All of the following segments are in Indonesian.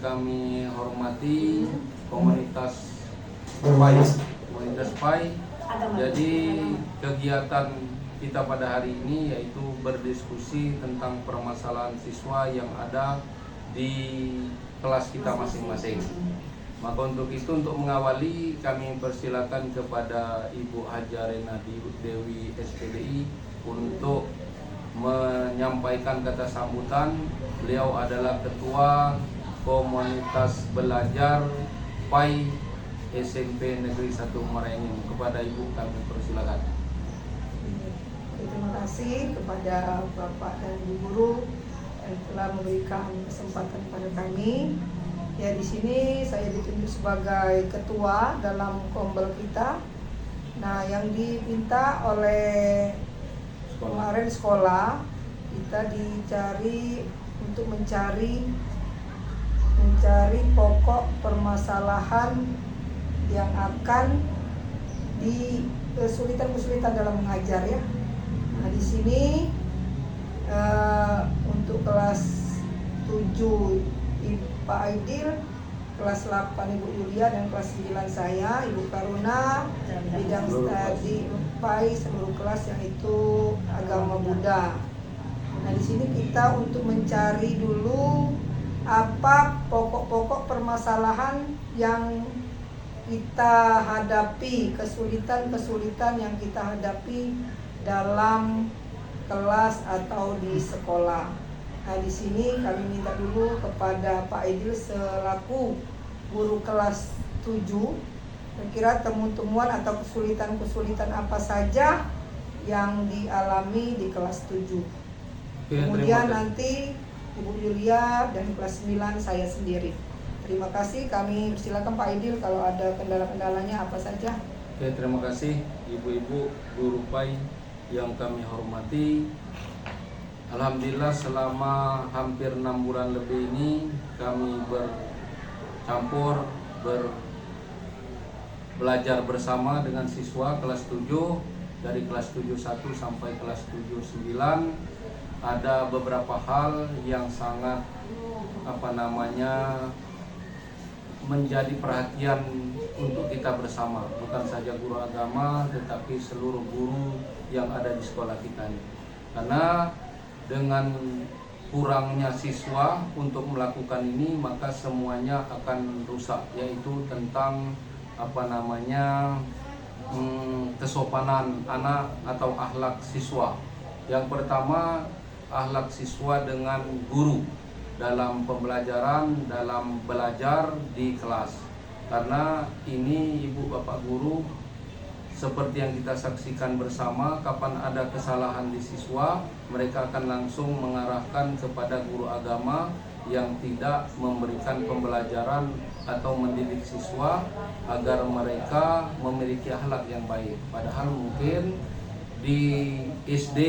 kami hormati komunitas PAI. Jadi kegiatan kita pada hari ini yaitu berdiskusi tentang permasalahan siswa yang ada di kelas kita masing-masing. Maka untuk itu, untuk mengawali, kami persilakan kepada Ibu Haja Rena Dewi SPDI untuk menyampaikan kata sambutan. Beliau adalah Ketua Komunitas Belajar PAI SMP Negeri 1 Merengin. Kepada Ibu kami persilakan. Terima kasih kepada Bapak dan Ibu Guru yang telah memberikan kesempatan kepada kami. Ya, di sini saya ditunjuk sebagai ketua dalam kombel kita. Nah, yang diminta oleh kemarin sekolah kita dicari untuk mencari pokok permasalahan yang akan di kesulitan dalam mengajar ya. Nah, di sini untuk kelas 7 Pak Aidil, kelas 8 Ibu Yulia, dan kelas 9 saya Ibu Karuna, bidang studi PAI seluruh kelas yang itu agama Buddha. Nah, di sini kita untuk mencari dulu apa pokok-pokok permasalahan yang kita hadapi, kesulitan yang kita hadapi dalam kelas atau di sekolah. Nah, di sini kami minta dulu kepada Pak Aidil selaku guru kelas 7, kira-kira temuan atau kesulitan apa saja yang dialami di kelas 7. Kemudian nanti Ibu Yulia dan kelas 9 saya sendiri. Terima kasih, kami persilakan Pak Aidil kalau ada kendala-kendalanya apa saja. Oke, terima kasih Ibu-ibu guru PAI yang kami hormati. Alhamdulillah selama hampir 6 bulan lebih ini kami belajar bersama dengan siswa kelas 7, dari kelas 7.1 sampai kelas 7.9. Ada beberapa hal yang sangat menjadi perhatian untuk kita bersama, bukan saja guru agama tetapi seluruh guru yang ada di sekolah kita ini. Karena dengan kurangnya siswa untuk melakukan ini, maka semuanya akan rusak, yaitu tentang kesopanan anak atau akhlak siswa. Yang pertama, akhlak siswa dengan guru dalam pembelajaran, dalam belajar di kelas. Karena ini Ibu Bapak guru, seperti yang kita saksikan bersama, kapan ada kesalahan di siswa, mereka akan langsung mengarahkan kepada guru agama yang tidak memberikan pembelajaran atau mendidik siswa agar mereka memiliki akhlak yang baik. Padahal mungkin di SD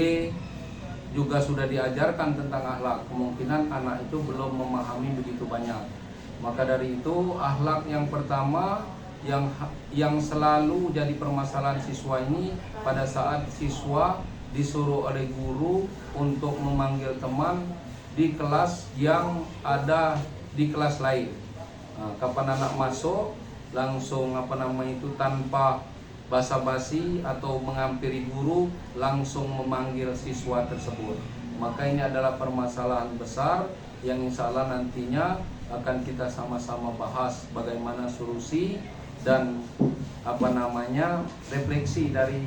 juga sudah diajarkan tentang akhlak, kemungkinan anak itu belum memahami begitu banyak. Maka dari itu, akhlak yang pertama yang selalu jadi permasalahan siswa ini, pada saat siswa disuruh oleh guru untuk memanggil teman di kelas yang ada di kelas lain. Nah, kapan anak masuk langsung tanpa basa-basi atau menghampiri guru, langsung memanggil siswa tersebut. Maka ini adalah permasalahan besar yang insya Allah nantinya akan kita sama-sama bahas bagaimana solusi dan refleksi dari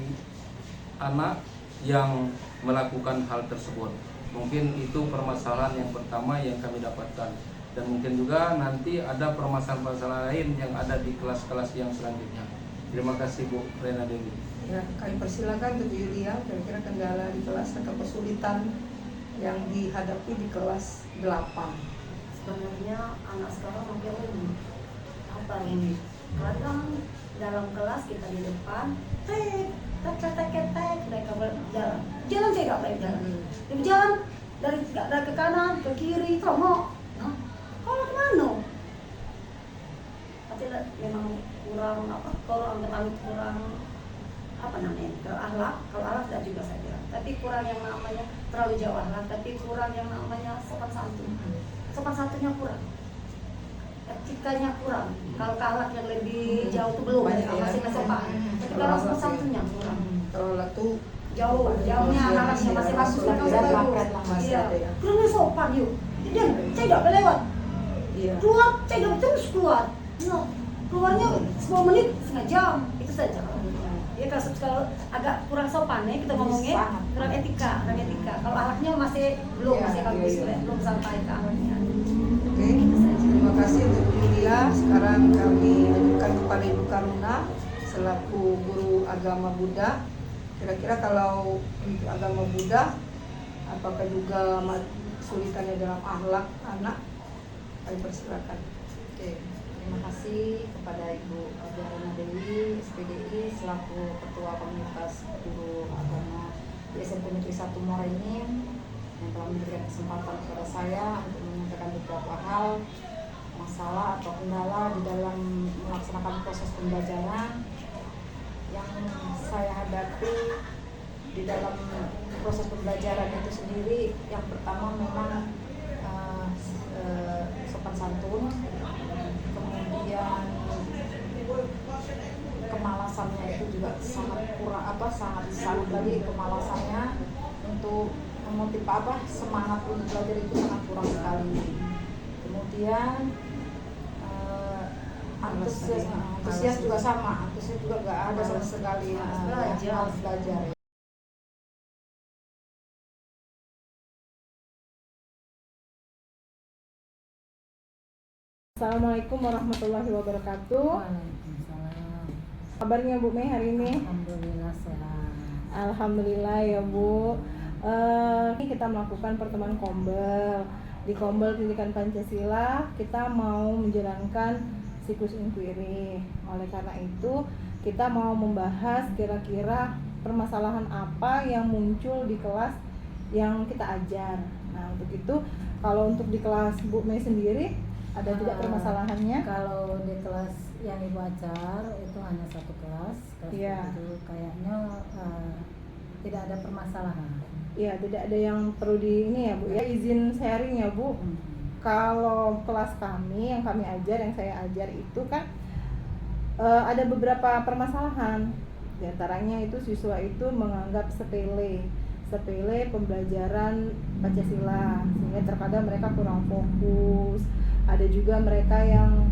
anak yang melakukan hal tersebut. Mungkin itu permasalahan yang pertama yang kami dapatkan, dan mungkin juga nanti ada permasalahan lain yang ada di kelas-kelas yang selanjutnya. Terima kasih Bu Rena Dewi. Ya, kami persilakan ke Bu Yulia, kira-kira kendala di kelas atau kesulitan yang dihadapi di kelas 8. Sebenarnya anak sekarang mungkin kadang dalam kelas kita di depan, mereka berjalan, kayak baik jalan. Dia berjalan dari ke kanan, ke kiri, kalau kemana? Tapi memang kurang akhlak. Kalau akhlak tidak juga saya bilang, tapi kurang yang namanya terlalu jauh akhlak, tapi kurang yang namanya sopan santun. Sopan santunnya kurang. etikanya kurang. Kalau ke akhlak yang lebih jauh tuh belum, Banyak ya. masih sopan. Tapi kalau sopan santunnya kurang. Kalau akhlak tuh Jauhnya anak-anaknya masih bagus kan masih bagus. masih Iya. ada ya. Kurangnya sopan yuk. Dan saya tidak boleh lewat. Iya. Keluar, saya tidak terus keluar. No. Keluarnya 10 menit, setengah jam, itu saja. Ya kalau agak kurang sopan ya kita ngomongnya, kurang etika. Kalau akhlaknya masih belum, Iya, masih bagus, iya. belum sampai ke akhlaknya. Oke, terima kasih untuk Bu Yulia. Sekarang kami lanjutkan kepada Ibu Karuna selaku guru agama Buddha. Kira-kira kalau untuk agama Buddha, apakah juga kesulitannya dalam akhlak anak? Kami persilakan. Oke, terima kasih kepada Ibu Jarana Dewi SPDI selaku Ketua Komunitas Guru Agama di SMP Negeri 1 Morenin yang telah memberikan kesempatan kepada saya untuk menyampaikan beberapa hal masalah atau kendala di dalam melaksanakan proses pembelajaran yang saya hadapi di dalam proses pembelajaran itu sendiri. Yang pertama memang sopan santun, kemudian kemalasannya itu juga sangat kurang sangat lagi kemalasannya untuk memotivasi semangat untuk belajar itu sangat kurang sekali. Kemudian antusias juga sama, antusias juga nggak ada sama sekali, harus belajar. Assalamualaikum warahmatullahi wabarakatuh. Waalaikumsalam. Kabarnya Bu Mei hari ini? Alhamdulillah sehat. Alhamdulillah ya Bu. Ini kita melakukan pertemuan Kombel. Di Kombel Pendidikan Pancasila kita mau menjalankan siklus inquiry. Oleh karena itu kita mau membahas kira-kira permasalahan apa yang muncul di kelas yang kita ajar. Nah untuk itu kalau untuk di kelas Bu Mei sendiri ada tidak permasalahannya? Kalau di kelas yang Ibu ajar itu hanya satu kelas Iya. itu kayaknya tidak ada permasalahan. Iya, tidak ada yang perlu di ini ya Bu ya, izin sharing ya Bu. Kalau kelas kami yang kami ajar, yang saya ajar itu kan ada beberapa permasalahan. Di antaranya itu siswa itu menganggap sepele pembelajaran Pancasila, sehingga terkadang mereka kurang fokus. Ada juga mereka yang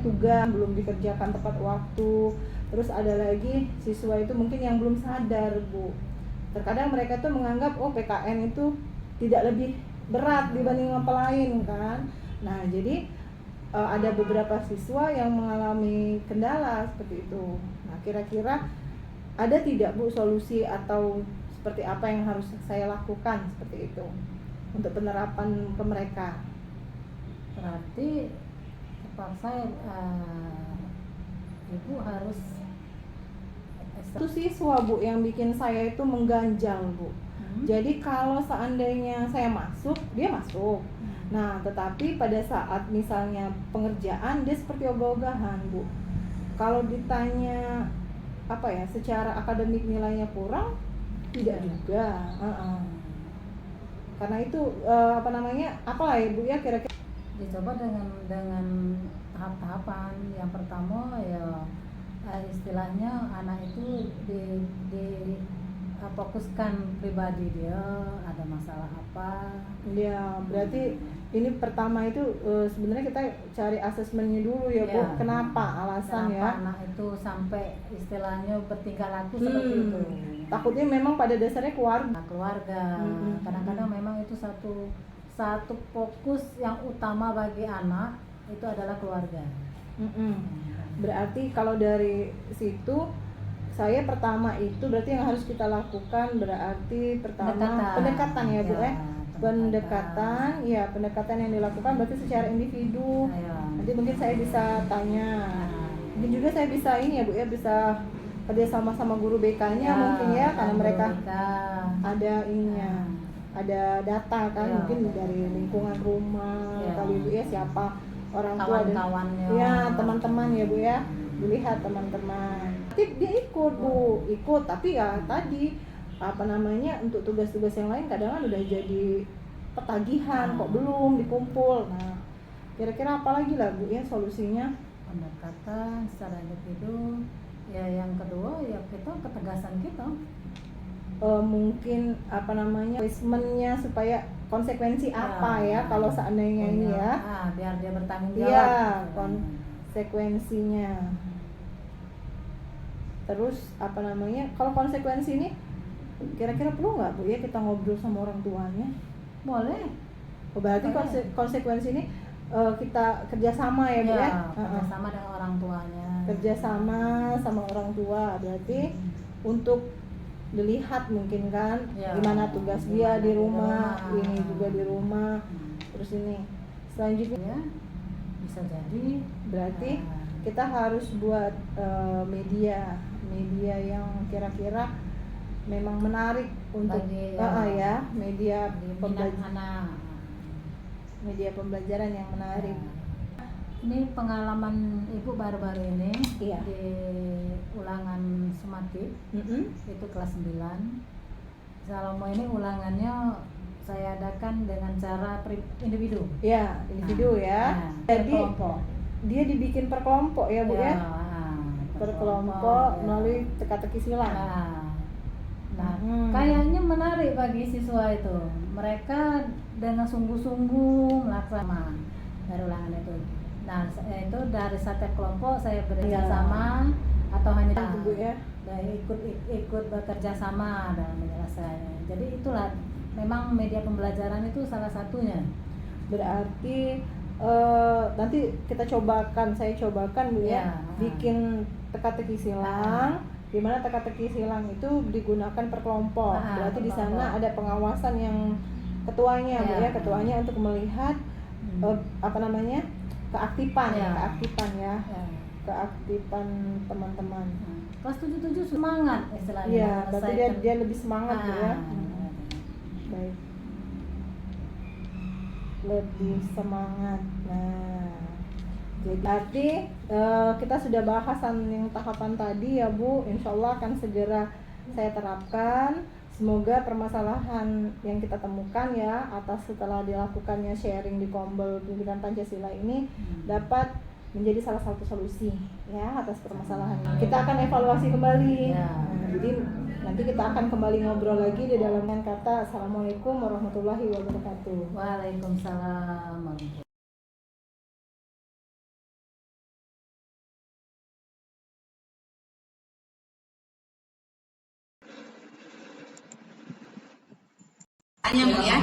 tugas belum dikerjakan tepat waktu. Terus ada lagi siswa itu mungkin yang belum sadar Bu. Terkadang mereka tuh menganggap PKN itu tidak lebih berat dibanding apa lain kan. Nah jadi ada beberapa siswa yang mengalami kendala seperti itu. Nah kira-kira ada tidak Bu solusi atau seperti apa yang harus saya lakukan seperti itu untuk penerapan ke mereka? Berarti terpaksa Ibu harus Itu siswa Bu yang bikin saya itu mengganjal Bu. Jadi kalau seandainya saya masuk, dia masuk. Nah tetapi pada saat misalnya pengerjaan dia seperti ogah-ogahan Bu. Kalau ditanya secara akademik nilainya kurang, tidak juga. Karena itu apalah ya Bu ya kira-kira dicoba dengan tahap-tahapan. Yang pertama ya istilahnya anak itu di fokuskan pribadi dia, ada masalah apa. Ya berarti ini pertama itu sebenarnya kita cari asesmennya dulu ya Bu. Kenapa alasan ya anak itu sampai istilahnya bertingkah laku seperti itu. Takutnya memang pada dasarnya keluarga. Kadang-kadang memang itu satu fokus yang utama bagi anak itu adalah keluarga. Berarti kalau dari situ saya pertama itu berarti yang harus kita lakukan berarti pertama pendekatan ya Bu ya. Pendekatan yang dilakukan berarti secara individu. Nanti mungkin saya bisa tanya. Mungkin juga saya bisa ini ya Bu ya, bisa kerja sama guru BK-nya mungkin ya, karena mereka ada ininya. Ada data kan mungkin dari lingkungan rumah kali Bu ya, siapa orang tua kawan-kawannya. Ya, teman-teman ya Bu ya. Dilihat teman-teman. Tapi dia ikut Bu, tapi ya tadi untuk tugas-tugas yang lain kadang udah jadi petagihan kok belum dikumpul. Nah, Kira-kira apa lagi lah Bu ya solusinya? Pendekatan secara individu. Ya yang kedua ya kita ketegasan kita. Mungkin apa namanya punishment-nya supaya konsekuensi apa ya kalau seandainya ini ya. Biar dia bertanggung jawab. Iya, konsekuensinya. Terus apa namanya? Kalau konsekuensi ini kira-kira perlu nggak Bu ya kita ngobrol sama orang tuanya? Boleh. Berarti konsekuensi ini kita kerjasama ya Bu ya? Kerjasama dengan orang tuanya. Kerjasama sama orang tua berarti untuk dilihat mungkin kan gimana tugas dia di rumah, ini juga di rumah. Terus ini selanjutnya bisa jadi berarti kita harus buat media yang kira-kira memang menarik untuk media pembelajaran yang menarik. Ini pengalaman Ibu baru-baru ini Iya. di ulangan Sumatif itu kelas 9. Salomo ini ulangannya saya adakan dengan cara individu. Ya, individu ya. Jadi Kelompok. dia dibikin per kelompok ya Bu ya? Per kelompok melalui teka-teki silang. Kayaknya menarik bagi siswa itu. Mereka dengan sungguh-sungguh melaksanakan dari ulangan itu. Nah, itu dari setiap kelompok saya bekerja sama atau hanya Bu ya. dan ikut bekerja sama dalam menyelesaikan. Jadi itulah memang media pembelajaran itu salah satunya. Berarti nanti kita cobakan, saya cobakan Bu ya, bikin teka-teki silang. Di mana teka-teki silang itu digunakan per kelompok. Berarti di sana ada pengawasan yang ketuanya Bu ya, ketuanya untuk melihat keaktifan ya. Keaktifan teman-teman. Kelas 7 semangat istilahnya. Iya, berarti dia lebih semangat Bu ya. Baik. Lebih semangat. Nah, jadi berarti kita sudah bahasan yang tahapan tadi ya Bu. Insya Allah akan segera saya terapkan. Semoga permasalahan yang kita temukan ya atas setelah dilakukannya sharing di Kombel Pimpinan Pancasila ini dapat menjadi salah satu solusi ya atas permasalahan ini. Kita akan evaluasi kembali. Jadi nanti kita akan kembali ngobrol lagi di dalam kata. Assalamualaikum warahmatullahi wabarakatuh. Waalaikumsalam warahmatullahi. Tanya Bu ya,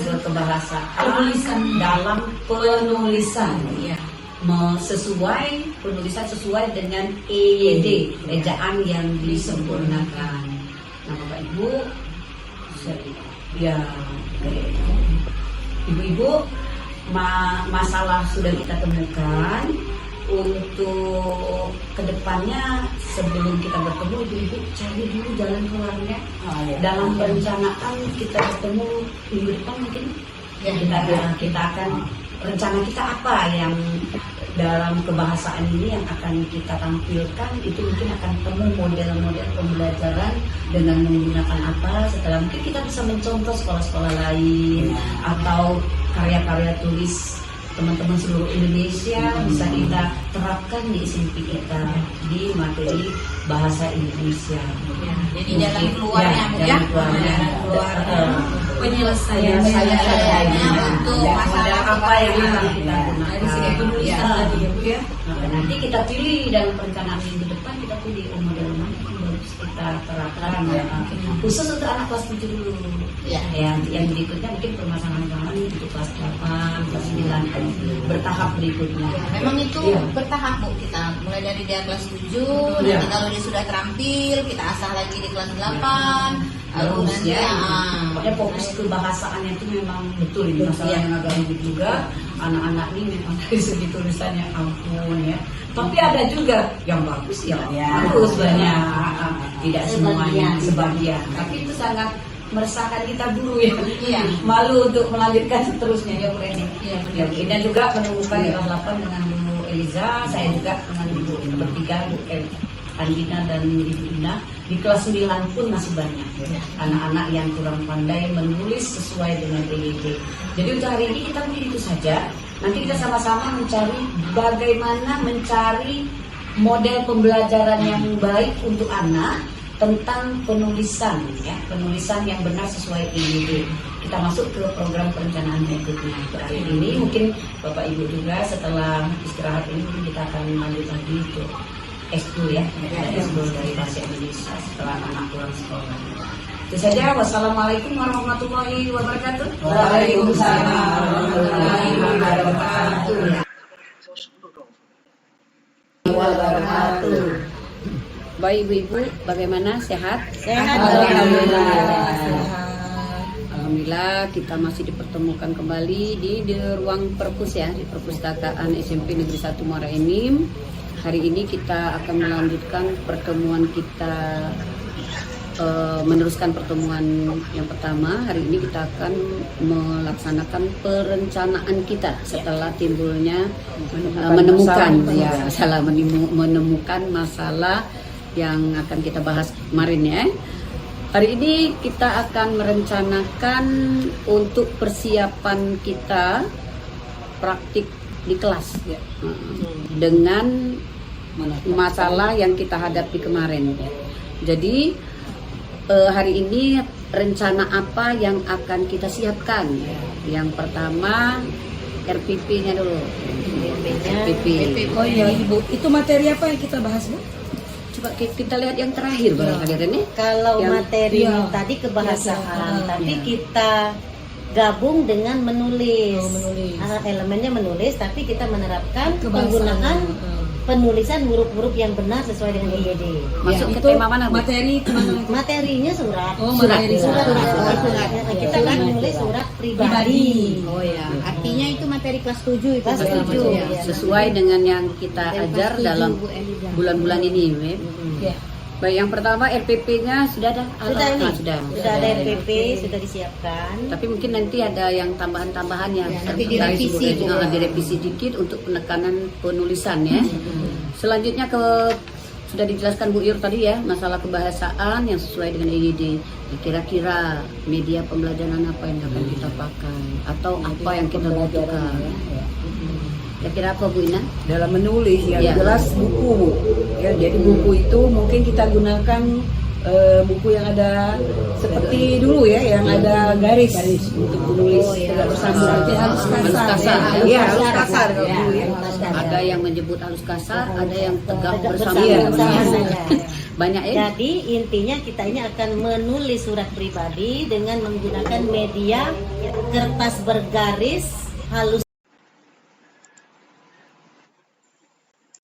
suatu bahasa penulisan dalam penulisan ya, sesuai penulisan sesuai dengan EYD ejaan yang disempurnakan. Nah Bapak Ibu, ya Ibu-ibu, masalah sudah kita temukan. Untuk kedepannya sebelum kita bertemu ibu cari dulu jalan keluarnya. Dalam perencanaan kita bertemu minggu depan mungkin ya kita akan rencana kita apa yang dalam kebahasaan ini yang akan kita tampilkan, itu mungkin akan ketemu model-model pembelajaran dengan menggunakan apa. Setelah mungkin kita bisa mencontoh sekolah-sekolah lain atau karya-karya tulis teman-teman seluruh Indonesia bisa kita terapkan di SMP kita di materi bahasa Indonesia. Ya, jadi jalan keluarnya Bu ya, jalan keluar penyelesaiannya untuk masalah apa yang akan kita gunakan. Dari segi penulisan tadi ya Bu ya. Nanti kita pilih dalam perencanaan minggu depan, kita pilih model mana yang harus kita terapkan ya. Khusus untuk anak kelas 7 dulu. Ya, yang berikutnya mungkin permasalahan untuk kelas 8, kelas 9 bertahap berikutnya. Memang itu bertahap Bu, kita mulai dari dia kelas 7, nanti kalau dia sudah terampil kita asah lagi di kelas 8. Lalu nanti makanya fokus kebahasaannya itu memang betul ini masalah yang agak ribet juga. Anak-anak ini memang dari segi tulisannya ampun ya. Tapi ada juga yang bagus ya. Bagus banyak. Tidak semuanya, sebagian. Tapi itu sangat meresahkan kita guru ya. Malu untuk melanjutkan seterusnya ya Bu Reni. Dan juga menemukan kelas 8 dengan Bu Eliza, saya juga dengan Ibu bertiga, Bu Andina dan Ibu Ina. Di kelas 9 pun masih banyak anak-anak yang kurang pandai menulis sesuai dengan EYD. Jadi untuk hari ini kita mungkin itu saja. Nanti kita sama-sama mencari bagaimana mencari model pembelajaran yang baik untuk anak tentang penulisan, ya, penulisan yang benar sesuai IUD. Kita masuk ke program perencanaan berikutnya. Hari ini mungkin Bapak Ibu juga setelah istirahat ini mungkin kita akan lanjut lagi ke S2 ya, S2 dari bahasa Indonesia setelah anak pulang sekolah. Itu saja. Wassalamualaikum warahmatullahi wabarakatuh. Waalaikumsalam warahmatullahi wabarakatuh. Baik Ibu-ibu, bagaimana? Sehat? Sehat. Alhamdulillah kita masih dipertemukan kembali di ruang perpus ya, di perpustakaan SMP Negeri 1 Muara Enim. Hari ini kita akan melanjutkan pertemuan kita, meneruskan pertemuan yang pertama. Hari ini kita akan melaksanakan perencanaan kita setelah timbulnya menemukan masalah yang akan kita bahas kemarin ya. Hari ini kita akan merencanakan untuk persiapan kita praktik di kelas ya, dengan masalah yang kita hadapi kemarin ya. Jadi hari ini rencana apa yang akan kita siapkan? Yang pertama RPP-nya dulu. RPP. Oh iya Ibu, itu materi apa yang kita bahas Bu? Coba kita lihat yang terakhir barangkali Rene. Kalau Yang- materi iya. tadi kebahasaan, tapi Iya. kita gabung dengan menulis. Menulis. Elemennya menulis, tapi kita menerapkan Kebahasaan. penggunaan penulisan huruf-huruf yang benar sesuai dengan IED. Masuk ke Itu tema mana, Bu? materi kemana? Materinya surat. Oh, materi surat. surat. Kita kan menulis surat pribadi. Oh ya. Artinya itu materi kelas 7 itu. Kelas 7. Ya. Sesuai dengan yang kita ajar dalam bulan-bulan ini. Web. Ya. Baik, yang pertama RPP-nya sudah ada? Sudah ini. Sudah. Sudah ada RPP, sudah disiapkan. Tapi mungkin nanti ada yang tambahan-tambahan yang Ya, nanti direvisi. direvisi dikit untuk penekanan penulisan ya. Selanjutnya sudah dijelaskan Bu Ir tadi ya, masalah kebahasaan yang sesuai dengan IED. Kira-kira media pembelajaran apa yang akan kita pakai atau apa yang kita butuhkan. Kira-kira apa Bu Ina? Dalam menulis yang Ya. jelas buku ya, jadi buku itu mungkin kita gunakan buku yang ada seperti dulu ya, yang ada garis untuk menulis tidak bersambung. Harus kasar. Iya, harus kasar kalau dulu ya. Ada yang menyebut halus kasar, ada yang tegak Tegak bersambung. bersama saja. Banyak ya. Jadi intinya kita ini akan menulis surat pribadi dengan menggunakan media kertas bergaris halus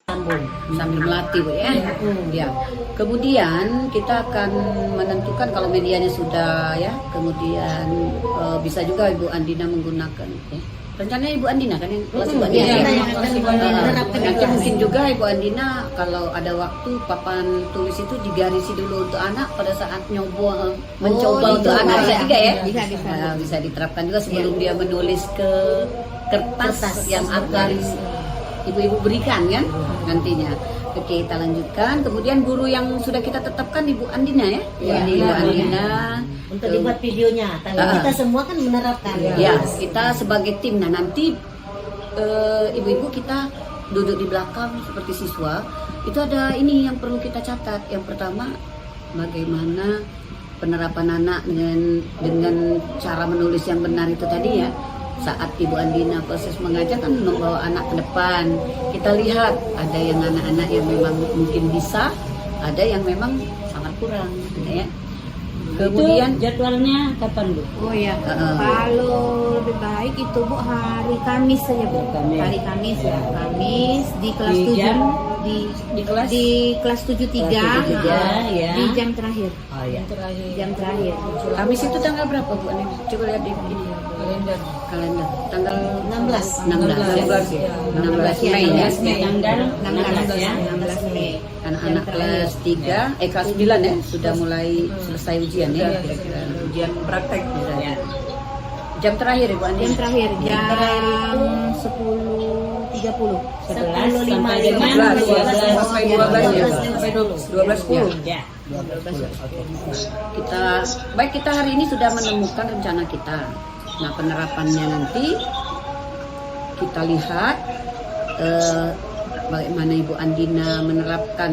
sambung. Sambil melatih Bu ya. Ya. Kemudian kita akan menentukan kalau medianya sudah ya. Kemudian bisa juga Ibu Andina menggunakan ya. Rencananya Ibu Andina kan yang kelas Ibu Andina. Iya, ya? yang akan menerapkan Nanti kelas. mungkin juga Ibu Andina kalau ada waktu papan tulis itu digarisi dulu untuk anak pada saat mencoba gitu. untuk anak bisa juga ya. Bisa. Nah, bisa diterapkan juga sebelum dia menulis ke kertas yang akan ibu-ibu berikan kan nantinya. Oke, kita lanjutkan. Kemudian guru yang sudah kita tetapkan Ibu Andina ya. Iya, Ibu benar. Andina Untuk dibuat videonya, tapi kita semua kan menerapkan. ya, kita sebagai tim. Nah, nanti ibu-ibu kita duduk di belakang seperti siswa. Itu ada ini yang perlu kita catat. Yang pertama, bagaimana penerapan anak dengan cara menulis yang benar itu tadi ya. Saat Ibu Andina proses mengajar kan membawa anak ke depan. Kita lihat ada yang anak-anak yang memang mungkin bisa, ada yang memang sangat kurang ya. Kemudian Itu jadwalnya kapan Bu? Oh ya, kalau lebih baik itu Bu hari Kamis saja Bu. Hari Kamis ya, Kamis di kelas Di 7 jam? di kelas? di kelas 73 ya. di jam terakhir. Oh ya. Terakhir. Jam terakhir. Kamis itu tanggal berapa Bu? Coba lihat di ini kalender. Tanggal 16. 16 ya. 16 Mei ya. Tanggal 16 ya. 16 Mei. Anak-anak kelas 3, kelas 9 ya sudah mulai selesai ujian ya. Kira-kira Ujian praktek misalnya. jam terakhir Ibu Andi. Jam terakhir jam 10.30. 11 sampai dengan 12 sampai 12 ya. Sampai 12.10. Ya. Kita hari ini sudah menemukan rencana kita. Nah, penerapannya nanti kita lihat bagaimana Ibu Andina menerapkan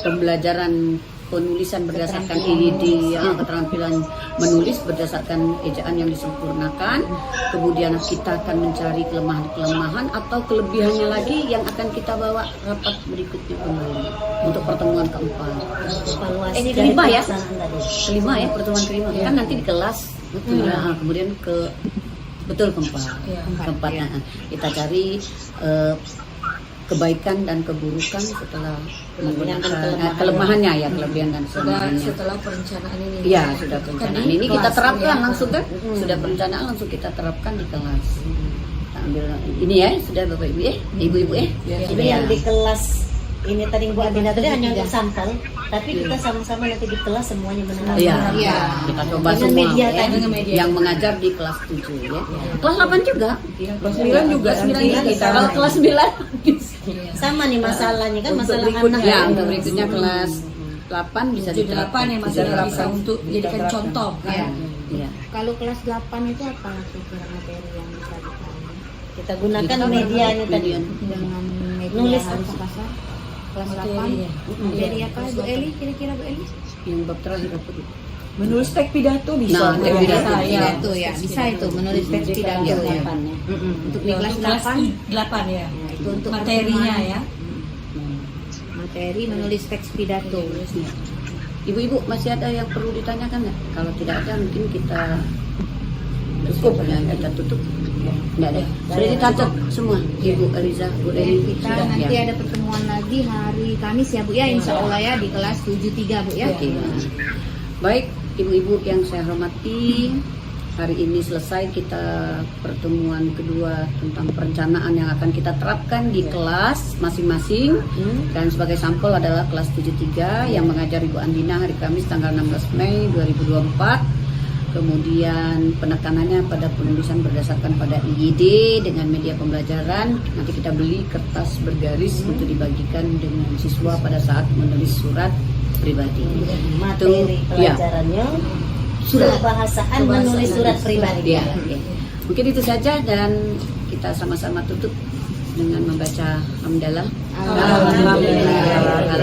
pembelajaran penulisan berdasarkan EYD, keterampilan menulis berdasarkan ejaan yang disempurnakan. Kemudian kita akan mencari kelemahan-kelemahan atau kelebihannya lagi yang akan kita bawa rapat berikutnya kembali untuk pertemuan keempat. Evaluasi Kelima ya, pelaksanaan tadi. kelima ya, pertemuan kelima kan nanti di kelas. Kemudian keempat. Nah, kita cari kebaikan dan keburukan setelah menggunakan kelemahannya ya, kelebihan dan kelemahannya. Setelah perencanaan ini. Iya, sudah perencanaan ini kita terapkan langsung kan? Sudah perencanaan langsung kita terapkan di kelas. Kita ambil ini ya, sudah Bapak Ibu ya, Ibu-ibu ya. Jadi yang di kelas ini tadi Bu Andina tadi hanya untuk sampel, tapi kita sama-sama nanti di kelas semuanya menerapkan. Iya, kita coba Dengan semua media ya, tadi. yang mengajar di kelas 7 ya. Kelas 8 juga. Kelas 9 juga. Kalau kelas 9 Sama nih masalahnya kan, untuk masalah berikutnya, anak. ya, untuk berikutnya kelas 8 bisa diterapkan ya masih bisa untuk dijadikan contoh. Ya. Iya. Kalau kelas 8 itu apa kira-kira materi yang bisa Kita gunakan media ini tadi. dengan media Nulis bahasa kasar? Kelas 8 materi apa Bu Eli, kira-kira Bu Eli? Yang bab terakhir apa itu? Menulis teks pidato bisa. Nah, teks pidato. Pidato ya, bisa itu menulis teks pidato ya. Untuk di kelas 8 ya. itu untuk Materinya ya. materi menulis teks pidato. Ibu-ibu masih ada yang perlu ditanyakan nggak? Kalau tidak ada mungkin kita cukup ya, kita tutup. Nggak ada. Sudah dicatat semua, Ibu Eliza, Bu Eli. Kita Sudah nanti ya. ada pertemuan lagi hari Kamis ya Bu ya, insya Allah ya di kelas 73 Bu ya. Oke. Baik, ibu-ibu yang saya hormati, hari ini selesai kita pertemuan kedua tentang perencanaan yang akan kita terapkan di kelas masing-masing. Dan sebagai sampel adalah kelas 73 yang mengajar Ibu Andina hari Kamis tanggal 16 Mei 2024. Kemudian penekanannya pada penulisan berdasarkan pada EYD dengan media pembelajaran. Nanti kita beli kertas bergaris untuk dibagikan dengan siswa pada saat menulis surat pribadi. Materi ya. pelajarannya kebahasaan menulis surat pribadi. Ya, oke. Mungkin itu saja dan kita sama-sama tutup dengan membaca hamdalah. Alhamdulillah.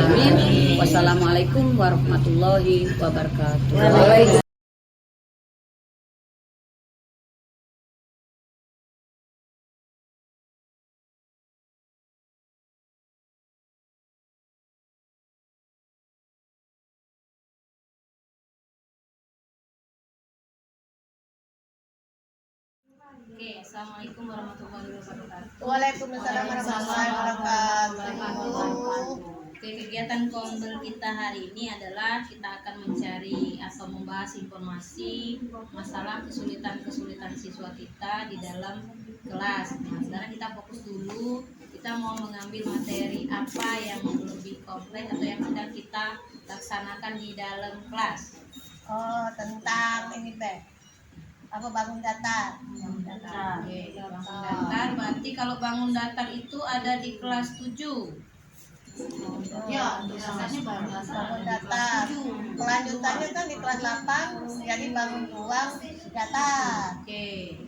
Wassalamualaikum warahmatullahi wabarakatuh. Oke, assalamualaikum warahmatullahi wabarakatuh. Waalaikumsalam warahmatullahi wabarakatuh. Oke, kegiatan kombel kita hari ini adalah kita akan mencari atau membahas informasi masalah kesulitan-kesulitan siswa kita di dalam kelas. Nah, sekarang kita fokus dulu. Kita mau mengambil materi apa yang lebih kompleks atau yang sedang kita laksanakan di dalam kelas. Oh, tentang ini Be. Apa bangun datar? Oke, bangun datar. Berarti kalau bangun datar itu ada di kelas 7. Ya, biasanya Bangun datar. Kelanjutannya kan di kelas 8 jadi bangun ruang datar. Oke.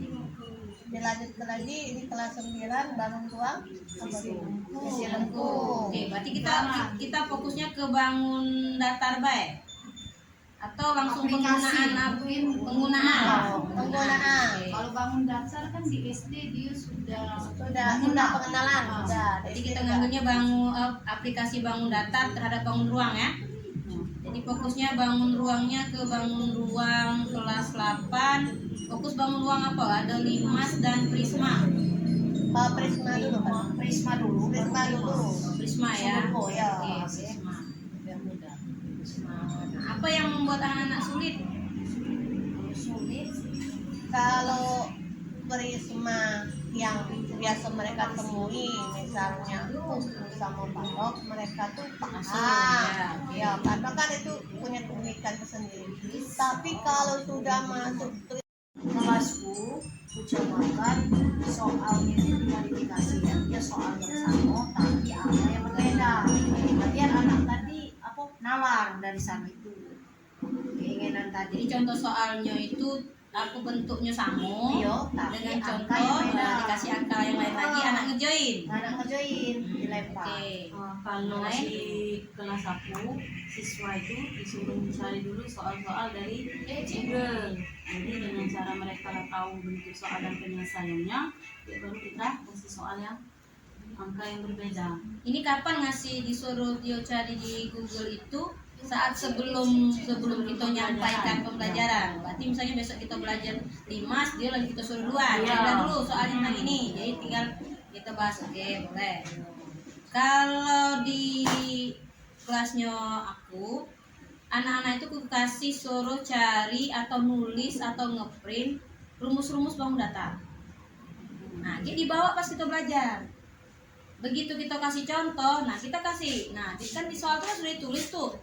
Dilanjutkan lagi di kelas 9 bangun ruang isi lengkung. Oke, berarti kita fokusnya ke bangun datar baik atau langsung penggunaan. Kalau bangun dasar kan di SD dia sudah pengenalan sudah. Jadi kita ngambilnya aplikasi bangun datar terhadap bangun ruang ya. Jadi fokusnya bangun ruangnya ke bangun ruang kelas 8. Fokus bangun ruang apa? Ada Limas dan Prisma. Prisma dulu kan. Prisma dulu. Prisma ya. Ya. Oke, Prisma. Nah, apa yang membuat anak-anak sulit? Kalau Prisma yang biasa mereka temui misalnya sama patok mereka tuh paham ya karena kan itu punya keunikan tersendiri. Tapi kalau sudah masuk Kelasku ucapkan soalnya itu dimodifikasi ya, dia soal yang sama tapi apa yang berbeda. Kemudian anak tadi nawar dari sana itu keinginan tadi. Jadi contoh soalnya itu aku bentuknya sama Iya, tapi dengan angka contoh yang beda. dikasih angka yang lain lagi, anak ngejoin. Anak ngejoin dilempar. Oke. Kalau Mulai. di kelas aku, siswa itu disuruh mencari dulu soal-soal dari Google. Jadi dengan cara mereka tahu bentuk soal dan penyelesaiannya, ya baru kita kasih soal yang angka yang berbeda. Ini kapan ngasih disuruh dia cari di Google itu? Saat sebelum kita nyampaikan pembelajaran. Berarti misalnya besok kita belajar 5, dia lagi kita suruh 2. Iya. Coba dulu soalnya tentang ini. Jadi tinggal kita bahas. Oke, boleh. Kalau di kelasnya aku, anak-anak itu aku kasih suruh cari atau nulis atau ngeprint rumus-rumus bangun data. Nah, jadi dibawa pas kita belajar. Begitu kita kasih contoh, nah kita kasih. Nah, kan di soal itu kan sudah ditulis tuh.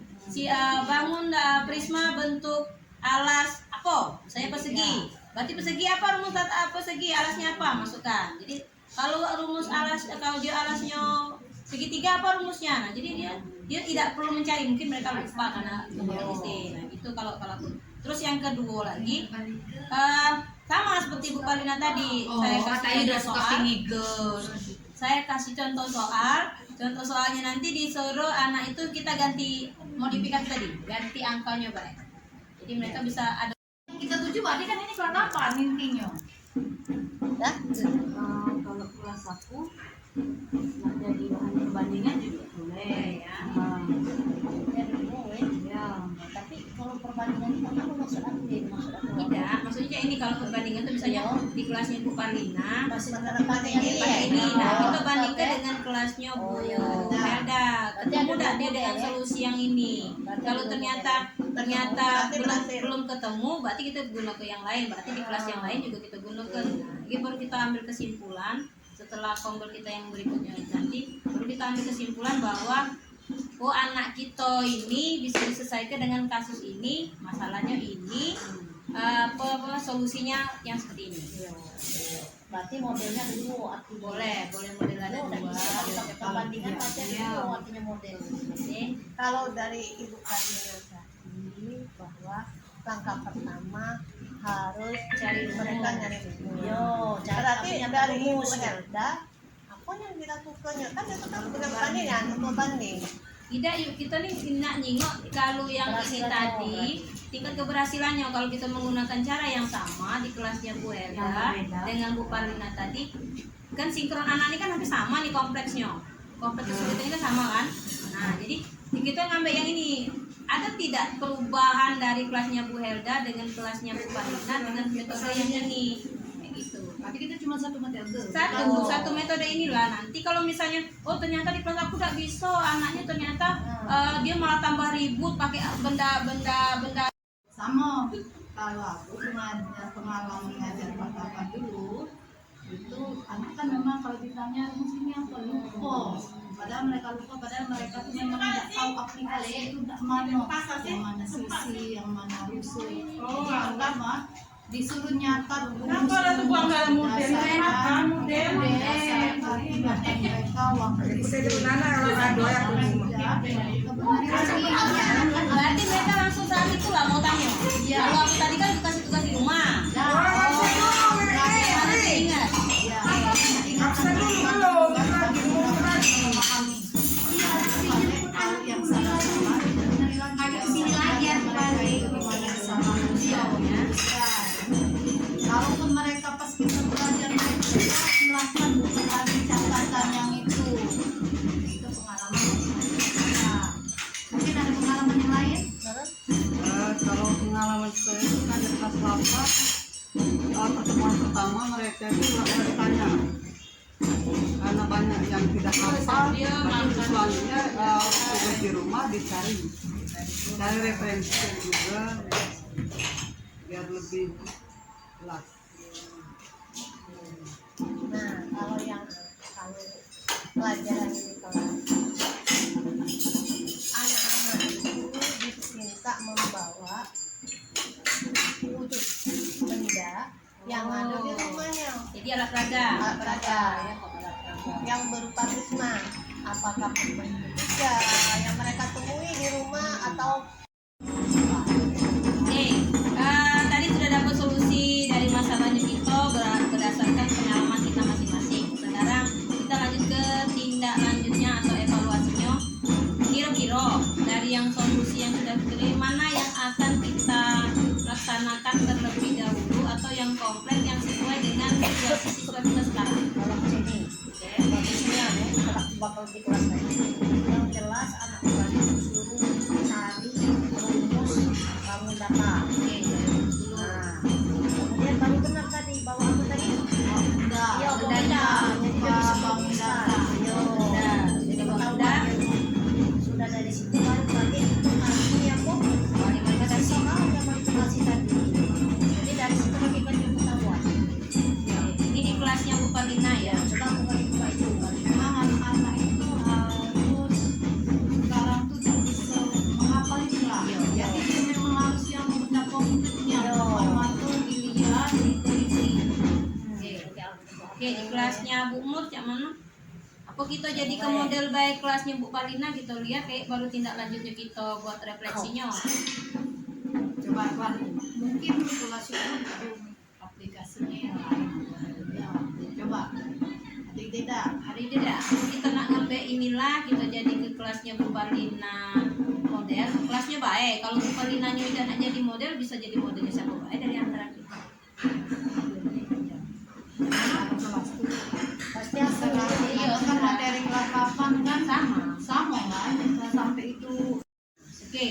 Bangun prisma bentuk alas apa? Saya persegi. Berarti persegi apa, rumus data apa persegi, alasnya apa? Masukkan. Jadi kalau rumus alas, kalau dia alasnya segitiga apa rumusnya? Nah, jadi dia tidak perlu mencari, mungkin mereka lupa karena kemudian SD. Nah, itu kalau aku. Terus yang kedua lagi, sama seperti Bu Palina tadi, saya kasih soal. Saya kasih contoh soal. Contoh soalnya nanti disuruh anak itu kita ganti modifikasi tadi, ganti angkanya baik. Jadi mereka bisa ada. Kita tuju berarti kan ini kelas apa intinya? Kalau kelas aku, nah jadi bahan perbandingan juga boleh ya. Ya, tapi kalau perbandingan itu apa maksud aku? Tidak, maksudnya ini kalau perbandingan itu misalnya di kelasnya Bu Palina Masih menerapkan yang ini. pakai ini, nah kita bandingkan dengan kelasnya Bu Helda, ketemu dah dia dengan solusi yang ini. Kalau ternyata belum ketemu, berarti kita guna ke yang lain, berarti di kelas yang lain juga kita gunakan. Jadi baru kita ambil kesimpulan setelah kompel kita yang berikutnya nanti, baru kita ambil kesimpulan bahwa oh anak kita ini bisa diselesaikan dengan kasus ini, masalahnya ini, apa solusinya yang seperti ini. Berarti modelnya dulu Boleh model ada dua. perbandingan baca dulu artinya model. Kalau dari Ibu Karina tadi bahwa langkah pertama harus cari mereka nyari rumus. Berarti dari Ibu Helda apa yang dilakukannya? Kan itu kan dengan bandingan atau banding. Tidak, yuk kita nih nak nyingok kalau yang ini tadi tingkat keberhasilannya kalau kita menggunakan cara yang sama di kelasnya Bu Helda dengan Bu Parlina tadi kan sinkron anak ini kan hampir sama nih kompleksnya, kompleks kesulitannya kan sama kan. Nah jadi kita ngambil yang ini, ada tidak perubahan dari kelasnya Bu Helda dengan kelasnya Bu Parlina dengan metode yang ini kayak gitu. Tapi kita cuma satu metode. Satu metode inilah. Nanti kalau misalnya oh ternyata di kelas aku tidak bisa, anaknya ternyata dia malah tambah ribut pakai benda Sama kalau aku dengan pengalaman mengajar papakan dulu itu anak kan memang kalau ditanya rumusnya apa lupa. Padahal mereka tuh memang tidak tahu aplikasi itu yang mana sisi, yang mana rusuh. Pertama disuruh nyatat Kenapa ada tuh buang dalam model? mereka waktu berarti mereka langsung saat itu lah mau tanya. Kalau aku tadi kan dikasih tugas di rumah. Ingat. yang salah agak kesini lagi ya kalaupun mereka pas kita belajar silahkan ada catatan yang itu pengalaman. Nah, mungkin ada pengalaman yang lain? Kalau pengalaman saya itu kan di kelas 8 pertemuan pertama mereka itu bertanya karena banyak yang tidak hafal, tapi selanjutnya tugas di rumah dicari referensi juga biar lebih jelas. Nah, kalau pelajaran di kelas anak-anak itu diminta membawa wujud benda yang ada di rumahnya. Jadi alat peraga. Alat peraga yang berupa prisma. Apakah benda yang mereka temui di rumah atau Tadi sudah dapat solusi solusi yang sudah dipilih mana yang akan kita laksanakan terlebih dahulu atau yang kompleks yang sesuai dengan situasi siswa kita sekarang. Oke, bagusnya ya. Bakal di kelas lagi. Yang jelas anak tadi disuruh cari rumus bangun data. Oke, dulu. Nah, kemudian baru benar tadi bawa apa tadi? Udah, Iya, udah, udah. Jadi Pak, dari situ Bang bisa. Data. Yo. Udah, jadi udah. Sudah dari situ baru tadi informasi yang kok kasih sama yang informasi tadi. Jadi dari situ lagi kan yang pengetahuan. Ini di kelasnya Bu Palina ya. Coba aku bagi buka itu. Memang anak-anak itu harus sekarang tuh bisa menghafal itu lah. Jadi itu memang harus yang udah konkretnya. Waktu dilihat, diteliti. Oke, di kelasnya Bu Mur cak mana? Apa kita jadi ke model baik kelasnya Bu Palina kita lihat kayak baru tindak lanjutnya kita buat refleksinya. Coba Pak, mungkin kelas itu belum aplikasinya yang lain. Ya, coba. Tidak. Hari ini dah kita nak ngambil inilah kita jadi ke kelasnya Bu Palina model. Kelasnya baik. Kalau Bu Palinanya udah nak jadi model bisa jadi modelnya siapa baik dari antara kita. Pasti asal Iya, kan materi kelas 8 kan Sama. kan kelas sampai itu. Oke,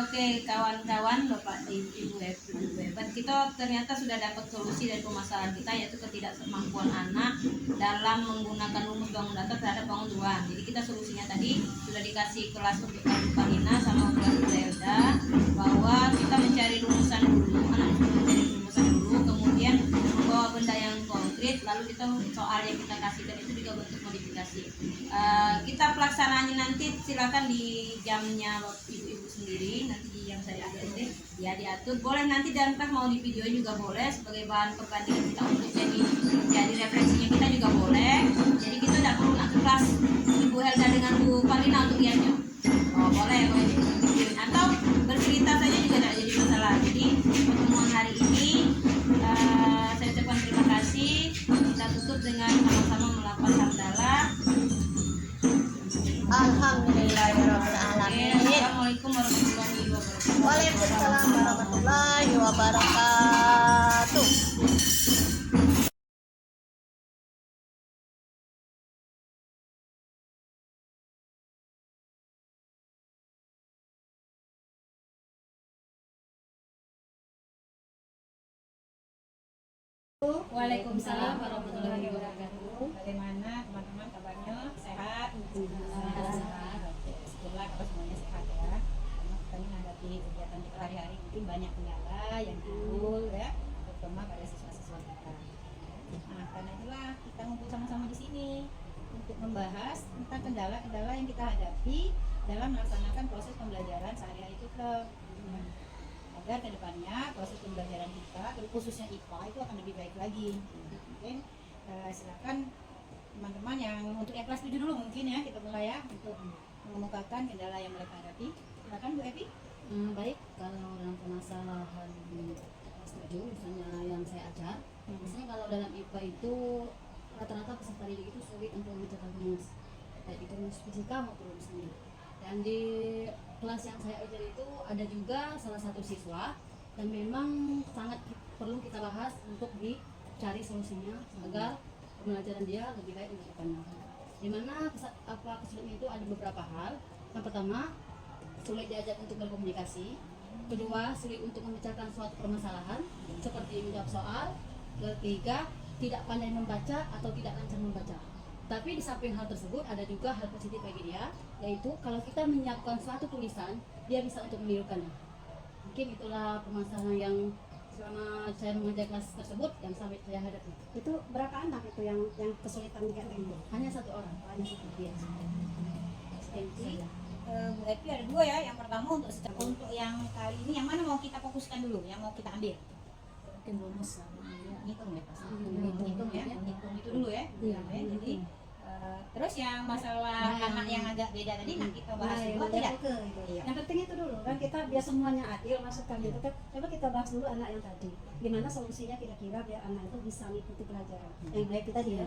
oke kawan-kawan, Bapak Ibu hebat. Kita ternyata sudah dapat solusi dari permasalahan kita yaitu ketidakmampuan anak dalam menggunakan rumus bangun data terhadap bangun ruang. Jadi kita solusinya tadi sudah dikasih kelas untuk Bu Palina sama kelas Bu Elda bahwa kita mencari rumusan dulu, kemudian membawa benda yang konkret, lalu kita soal yang kita kasihkan itu juga bentuk modifikasi. Kita pelaksanaannya nanti silakan di jamnya ibu-ibu sendiri, nanti di jam saya ada ini ya diatur. Boleh nanti dan mau di video juga boleh sebagai bahan perbandingan kita untuk jadi refleksinya kita juga boleh. Jadi kita tidak perlu nak kelas Ibu Helda dengan Bu Palina untuk lihatnya. Oh boleh. Atau bercerita saja juga tidak jadi masalah. Jadi pertemuan hari ini saya ucapkan terima kasih. Kita tutup dengan sama-sama melafaz hamdalah. Alhamdulillahirrahmanirrahim. Assalamualaikum warahmatullahi wabarakatuh. Waalaikumsalam warahmatullahi wabarakatuh. Waalaikumsalam warahmatullahi wabarakatuh. Bagaimana teman-teman kabarnya? Sehat? Sehat. Setelah kalau semuanya sehat ya. Karena kita menghadapi kegiatan kita hari-hari mungkin banyak kendala yang timbul ya, terutama pada siswa-siswa kita. Nah, karena itulah kita ngumpul sama-sama di sini untuk membahas tentang kendala-kendala yang kita hadapi dalam melaksanakan proses pembelajaran sehari-hari kita. Agar kedepannya proses pembelajaran kita, khususnya IPA itu akan lebih baik lagi. Mungkin silakan teman-teman yang untuk yang kelas 7 dulu mungkin ya kita mulai ya untuk mengemukakan kendala yang mereka hadapi. Silakan Bu Evi. Baik, kalau dalam permasalahan kelas 7 misalnya yang saya ajar, misalnya kalau dalam IPA itu rata-rata peserta didik itu sulit untuk menceritakan rumus, baik itu rumus fisika maupun rumus kimia. Dan di kelas yang saya ajar itu ada juga salah satu siswa dan memang sangat perlu kita bahas untuk dicari solusinya agar pembelajaran dia lebih baik untuk depannya. Dimana kesulitannya itu ada beberapa hal. Yang pertama, sulit diajak untuk berkomunikasi. Kedua, sulit untuk membicarakan suatu permasalahan seperti menjawab soal. Ketiga, tidak pandai membaca atau tidak lancar membaca. Tapi di samping hal tersebut ada juga hal positif bagi dia, yaitu kalau kita menyiapkan suatu tulisan, dia bisa untuk menirukannya. Mungkin itulah permasalahan yang selama saya mengajar kelas tersebut yang sampai saya hadapi. Itu berapa anak itu yang kesulitan dikatakan itu? Hanya satu orang, hanya satu dia. Jadi Bu Evi ada dua ya. Yang pertama untuk yang kali ini yang mana mau kita fokuskan dulu, yang mau kita ambil? Mungkin bonus lah. Hitung ya, hitung ya, hitung itu dulu ya. Jadi terus yang masalah anak yang agak beda tadi nah kita bahas dulu tidak? Yang penting itu dulu kan kita biar semuanya adil masukkan gitu kan. Coba kita bahas dulu anak yang tadi. Gimana solusinya kira-kira biar anak itu bisa mengikuti pelajaran yang baik kita dia.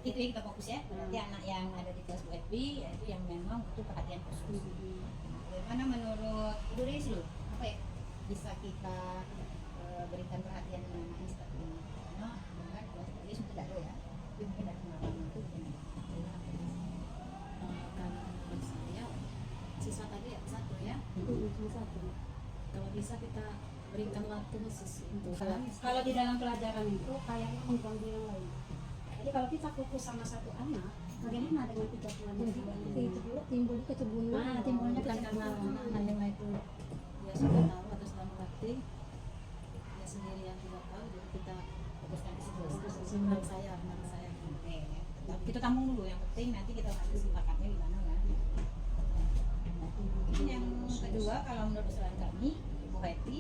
Itu yang kita fokus ya. Berarti anak yang ada di kelas Bu Evi yaitu yang memang butuh perhatian khusus. Bagaimana menurut Ibu Ris dulu? Apa ya bisa kita berikan perhatian mengenai seperti ini? Karena dengan Ibu Ris mungkin tidak tahu ya, tapi mungkin dari pengalaman itu gimana? Kalau menurut saya siswa tadi ya satu ya, cuma satu. Kalau bisa kita berikan waktu khusus untuk kalau di dalam pelajaran itu kayaknya mengganggu yang lain. Jadi kalau kita fokus sama satu anak, bagaimana dengan 3 bulan itu dulu timbul kecemburuan, timbulnya kan karena anak yang lain itu dia sudah tahu atau sedang praktik, dia sendiri yang tidak tahu, jadi kita fokuskan ke situ. Menurut saya. Kita tampung dulu, yang penting nanti kita kasih kesepakatannya di mana kan. Mungkin yang kedua, kalau menurut usulan kami, Ibu Hetty,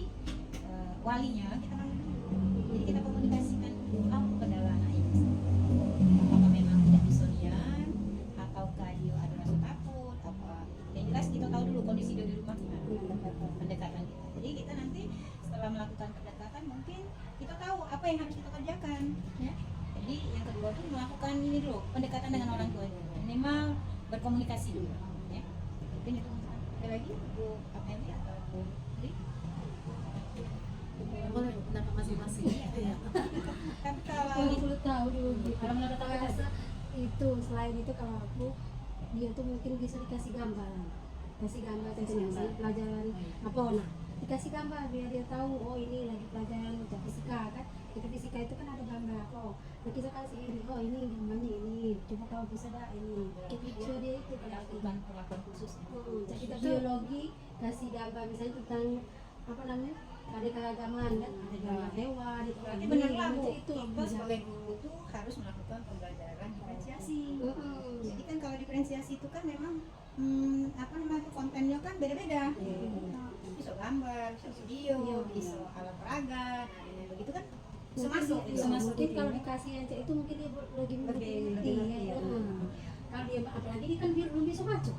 walinya kita tampung dulu. Jadi kita komunikasikan dulu apa kendala anak ini. Apakah memang tidak disonian, ataukah dia ada rasa takut, apa. Yang jelas kita tahu dulu kondisi dia di rumah gimana, pendekatan kita. Jadi kita nanti setelah melakukan pendekatan mungkin kita tahu apa yang harus kita kerjakan, ya. Jadi yang kedua tuh melakukan ini dulu, pendekatan dengan orang tua dulu, minimal berkomunikasi dulu, ya. Mungkin itu. Ada lagi Bu Apeli atau Bu Li? Boleh pendapat masing-masing. Tapi kalau tahu dulu, kalau menurut aku rasa itu selain itu kalau aku dia tuh mungkin bisa dikasih gambar tentang pelajaran apa nah dikasih gambar biar dia tahu oh ini lagi pelajaran fisika kan. Kita fisika itu kan ada gambar, oh nah kita kasih ini, oh ini gambarnya ini, coba kalau bisa dah ini, so dia itu melakukan perlakuan khusus. Jadi kita biologi kasih gambar misalnya tentang apa namanya ada keagamaan kan, ada gambar hewan, Berarti benar Bu, kita sebagai guru itu harus melakukan pembelajaran diferensiasi. Jadi kan kalau diferensiasi itu kan memang apa namanya kontennya kan beda-beda. Bisa gambar, bisa video, bisa alat peraga, nah dengan begitu kan bisa masuk. Mungkin kalau dikasih yang itu mungkin dia lagi mengerti ya. Kalau dia apalagi dia kan dia belum bisa baca.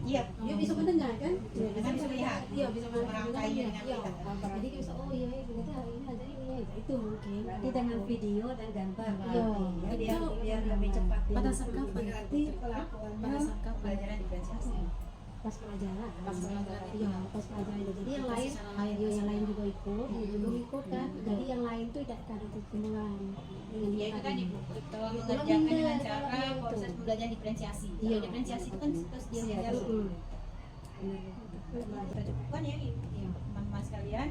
Iya, dia bisa mendengar kan? Dia bisa lihat. Iya, bisa merangkai dengan kita. Jadi dia bisa oh iya berarti hari ini ada ini itu mungkin. Berarti dengan video dan gambar. Iya, biar lebih cepat. Pada saat kapan? Berarti pelakuan pelajaran diferensiasi. Pas pelajaran. Iya, pas pelajaran. Jadi yang lain juga ikut kan. Jadi yang lain tuh tidak ada pertemuan. Ya itu tadi Bu, kalau mengerjakan dengan cara proses pembelajaran diferensiasi. Kalau diferensiasi itu kan terus dia belajar. Kita cukupkan ya teman-teman sekalian.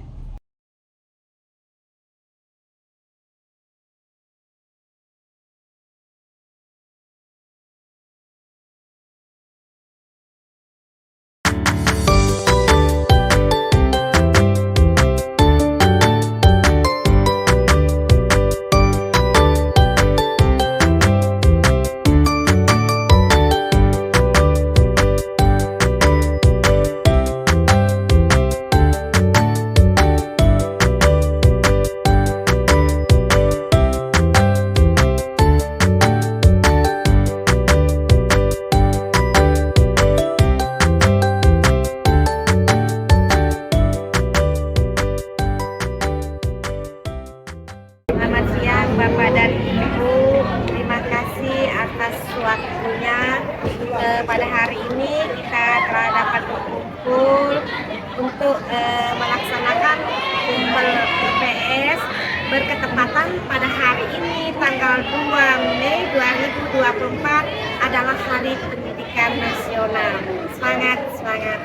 Bapak dan Ibu, terima kasih atas waktunya. Pada hari ini kita telah dapat berkumpul untuk melaksanakan kumpul IPS berketepatan pada hari ini tanggal 2 Mei 2024 adalah Hari Pendidikan Nasional. Semangat, semangat.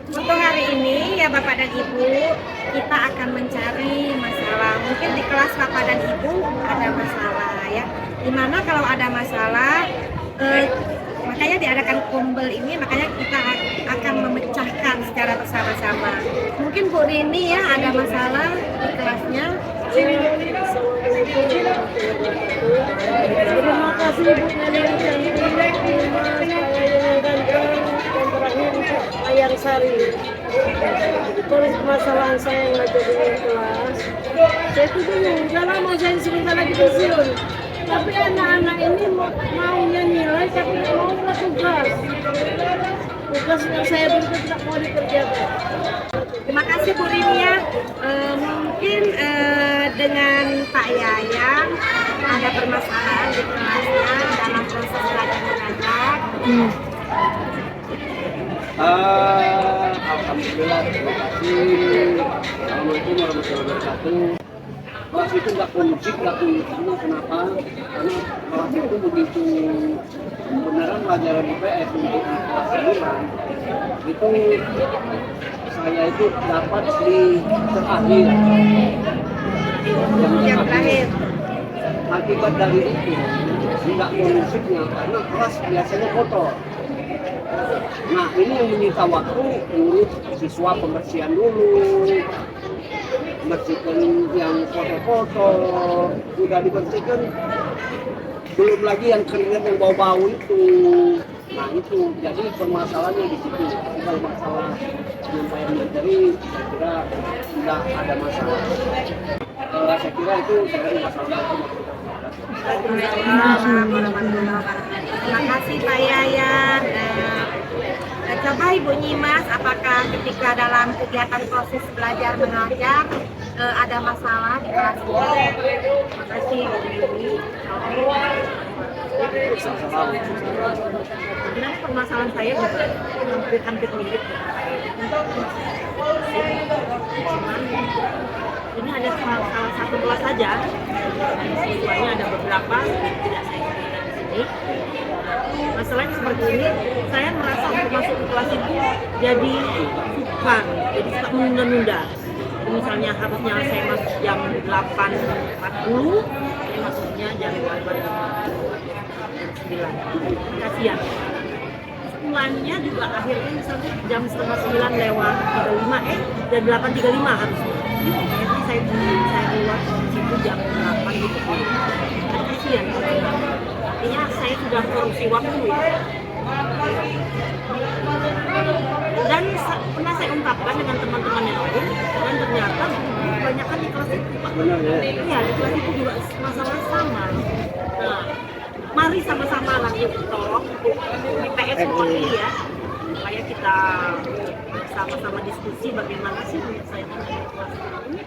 Untuk hari ini ya Bapak dan Ibu, kita akan mencari masalah. Mungkin di kelas Bapak dan Ibu ada masalah ya. Dimana kalau ada masalah, makanya diadakan kumpul ini, makanya kita akan memecahkan secara bersama-sama. Mungkin Bu Rini ya ada masalah di kelasnya. Terima kasih Bu Ayang Sari. Tulis permasalahan saya yang ngajar di kelas. Saya itu bingung, udah lama saya sebentar lagi pensiun. Tapi anak-anak ini maunya nilai tapi tidak mau tugas. Tugas yang saya berikan tidak mau dikerjakan. Terima kasih Bu Rini ya. Mungkin dengan Pak Yayang ada permasalahan di kelasnya dalam proses belajar mengajar. Alhamdulillah, terima kasih. Assalamualaikum warahmatullahi wabarakatuh. Kelas itu nggak kondusif, nggak kondusif. Kenapa? Karena kelas itu begitu kebenaran pelajaran IPS untuk kelas 9 itu saya itu dapat di terakhir. Yang terakhir. Akibat dari itu nggak kondusifnya karena kelas biasanya kotor. Nah ini yang menyita waktu urus siswa pembersihan dulu, bersihkan yang foto-foto, udah dibersihkan, belum lagi yang keringat yang bau-bau itu. Nah itu jadi permasalahannya di situ. Kalau masalah penyampaian materi, saya kira tidak ada masalah. Saya kira itu sebenarnya masalah. Terima kasih Pak Yayan. Coba Ibu Nyimas, apakah ketika dalam kegiatan proses belajar mengajar ada masalah di kelas ini? Terima kasih Ibu. Sebenarnya permasalahan saya juga hampir mirip. Ini ada salah satu kelas saja, siswanya ada beberapa, tidak saya ceritakan di sini. Masalahnya seperti ini, saya merasa untuk masuk ke kelas itu jadi suka menunda-nunda. Misalnya harusnya saya masuk jam 8.40, saya masuknya jam 8.9. Kasihan. Pulangnya juga akhirnya misalnya jam 8:30 lewat 35, jam 8.35 harusnya. Akhirnya saya keluar di situ jam 8 gitu. Kan kasihan. Artinya saya sudah korupsi waktu ya. Dan pernah saya ungkapkan dengan teman-teman yang lain, dan ternyata kebanyakan di kelas itu Pak. Iya, di kelas itu juga masalah sama. Nah, mari sama-sama nanti tolong IPS Polri ya, supaya kita sama-sama diskusi bagaimana sih menyelesaikan kelas ini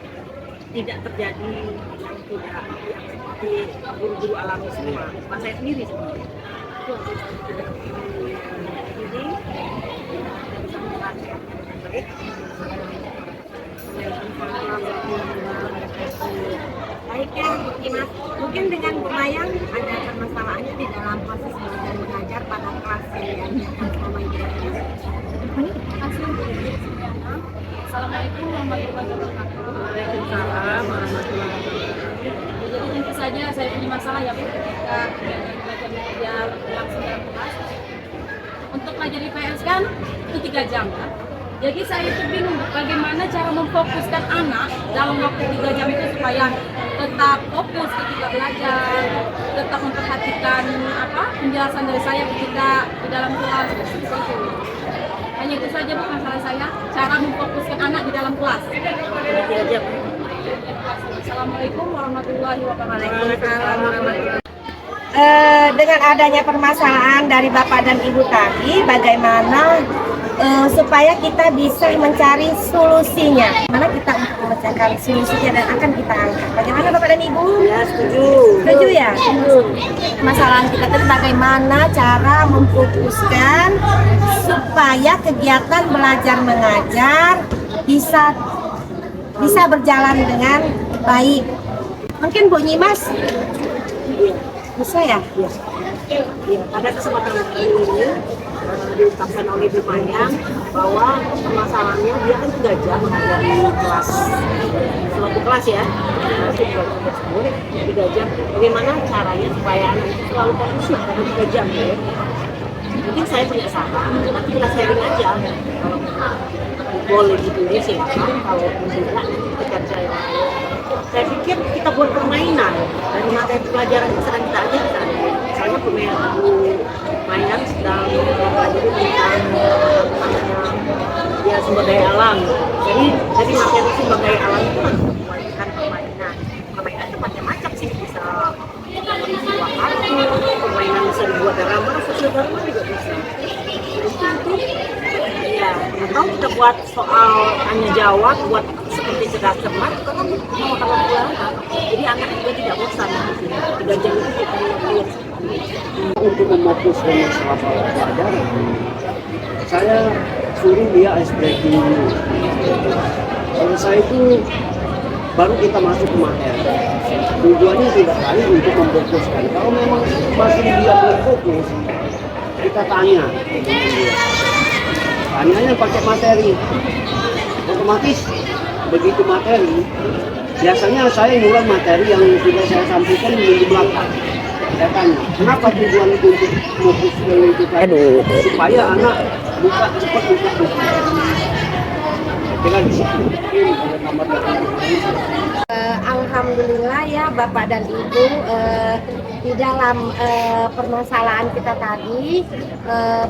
tidak terjadi yang tidak yang seperti guru-guru alami semua. Bukan saya sendiri sebenarnya. Itu jadi baik. Baik ya, mungkin dengan Bu Mayang ada permasalahannya di dalam proses belajar mengajar pada kelas yang sama Ibu. Assalamualaikum warahmatullahi wabarakatuh. Waalaikumsalam warahmatullahi wabarakatuh. Jadi tentu saja saya punya masalah ya Bu ketika belajar langsung dalam kelas. Untuk pelajar IPS kan itu 3 jam kan. Jadi saya itu bingung bagaimana cara memfokuskan anak dalam waktu 3 jam itu supaya tetap fokus ketika belajar, tetap memperhatikan penjelasan dari saya ketika di dalam kelas. Hanya itu saja Bu masalah saya, cara memfokuskan anak di dalam kelas. Assalamualaikum warahmatullahi wabarakatuh. Dengan adanya permasalahan dari Bapak dan Ibu tadi, bagaimana supaya kita bisa mencari solusinya? Mana kita memecahkan solusinya dan akan kita angkat. Bagaimana Bapak dan Ibu? Ya, setuju. Setuju ya? Setuju. Masalah kita tadi bagaimana cara memfokuskan supaya kegiatan belajar mengajar bisa berjalan dengan baik. Mungkin Bu Nyimas bisa ya? Ya, pada kesempatan ini diungkapkan oleh Bu Mayang bahwa permasalahannya dia kan 3 jam menghadiri kelas, suatu kelas ya, masih 3 jam. Bagaimana caranya supaya anak itu selalu kondusif pada 3 jam ya? Mungkin saya punya saran, nanti kita sharing aja. Boleh gitu ya sih, kalau tidak kita percaya. Saya pikir kita buat permainan dari materi pelajaran yang sedang kita ajarkan. Misalnya permainan sedang mempelajari tentang ya sumber daya alam. Jadi materi sumber daya alam itu harus dibuatkan permainan. Permainan itu macam-macam sih, bisa dibuat kartu, permainan bisa dibuat drama, sosial drama juga bisa. Ya, atau kita buat soal tanya jawab, buat seperti cerdas cermat, karena mau kalau pulang, jadi anak juga tidak bosan. 3 jam itu kita untuk memokuskan masalah pelajaran, saya suruh dia ice breaking dulu. Selesai itu baru kita masuk ke materi. Tujuannya tidak lain untuk memfokuskan. Kalau memang masih dia belum fokus, kita tanya. Tanyanya pakai materi. Otomatis begitu materi, biasanya saya ngulang materi yang sudah saya sampaikan di belakang. Saya tanya, kenapa tujuan itu untuk fokus ke itu tadi? Supaya anak buka cepat buka buku. Dengan disitu. Alhamdulillah ya Bapak dan Ibu, di dalam permasalahan kita tadi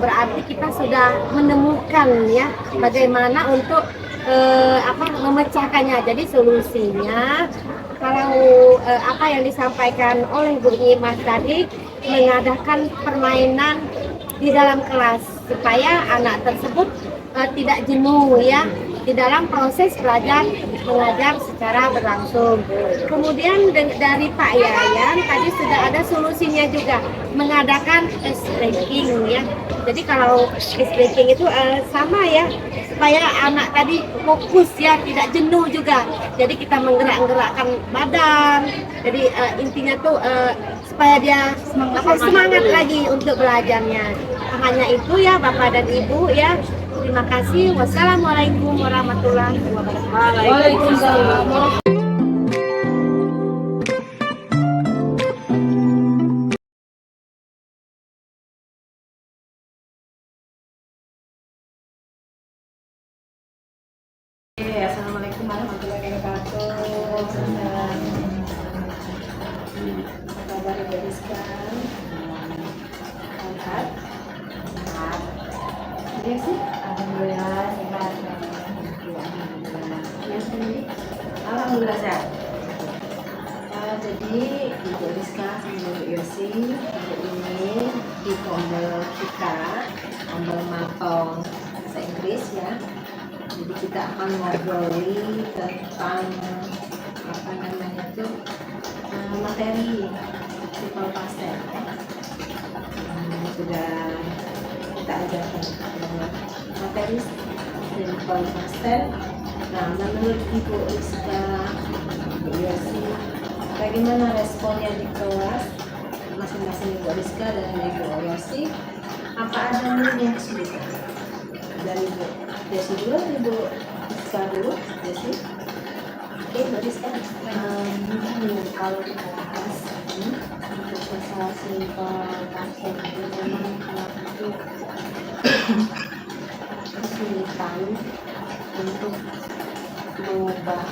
berarti kita sudah menemukan ya bagaimana untuk memecahkannya. Jadi solusinya kalau apa yang disampaikan oleh Bu Nyimas tadi, mengadakan permainan di dalam kelas supaya anak tersebut tidak jenuh ya di dalam proses belajar mengajar secara berlangsung. Kemudian dari Pak Yayan tadi sudah ada solusinya juga, mengadakan ice breaking ya. Jadi kalau ice breaking itu sama ya, supaya anak tadi fokus ya, tidak jenuh juga. Jadi kita menggerak-gerakkan badan. Jadi intinya tuh supaya dia semangat lagi untuk belajarnya. Hanya itu ya Bapak dan Ibu ya. Terima kasih. Wassalamualaikum warahmatullahi wabarakatuh. Waalaikumsalam. Assalamualaikum warahmatullahi wabarakatuh. Apa kabar Ibu Rizka? Sehat? Sehat. Iya sih? Alhamdulillah sehat. Ya sendiri? Alhamdulillah sehat. Jadi Ibu Rizka sama Ibu Yosi hari ini di Tombol kita, Tombol Mapong bahasa Inggris ya. Jadi kita akan ngobroli tentang apa namanya itu materi simple past tense ya. Sudah kita ajarkan materi simple past tense. Nah, menurut Ibu Rizka, Ibu Yosi, bagaimana responnya di kelas masing-masing Ibu Rizka dan Ibu Yosi? Apa ada yang kesulitan dari Ibu Desi dulu, Ibu Rizka dulu, Desi. Oke, Ibu Rizka. Kalau kita bahas untuk masalah simple past tense itu memang anak itu kesulitan untuk mengubah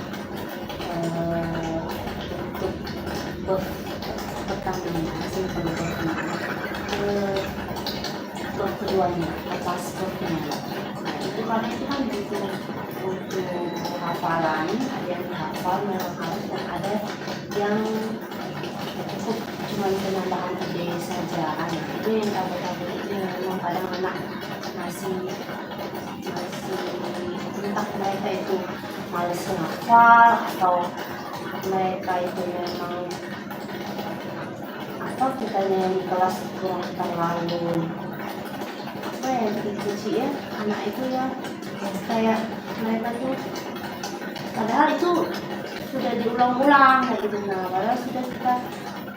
bentuk pertama simple ke keduanya atas pertama. Itu karena itu kan butuh hafalan, ada yang dihafal memang harus, dan ada yang cukup cuma penambahan ide saja. Itu yang tabel-tabel itu yang memang kadang anak masih entah mereka itu malas menghafal atau mereka itu memang apa kitanya yang di kelas kurang terlalu apa yang bikin kunci ya anak itu ya kayak mereka tuh padahal itu sudah diulang-ulang kayak gitu. Nah padahal sudah kita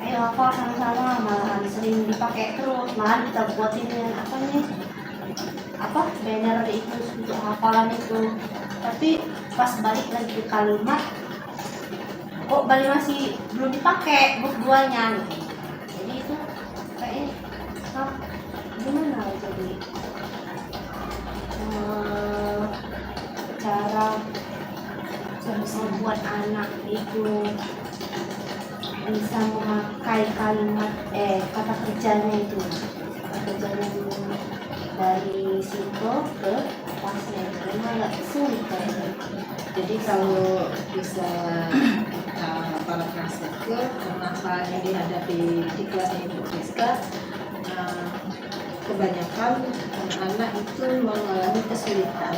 ayo hafal sama-sama, malahan sering dipakai terus, malahan kita buatin dengan apa nih apa banner itu untuk hafalan itu, tapi pas balik lagi ke kalimat kok balik masih belum dipakai buat duanya gitu. Jadi itu kayaknya gimana jadi cara membuat anak itu bisa memakai kalimat kata kerjanya itu, kata kerjanya dari simple ke pasnya memang agak sulit kayaknya. Jadi kalau bisa kita parafrase ke permasalahan yang dihadapi di kelas Ibu Rizka, kebanyakan anak-anak itu mengalami kesulitan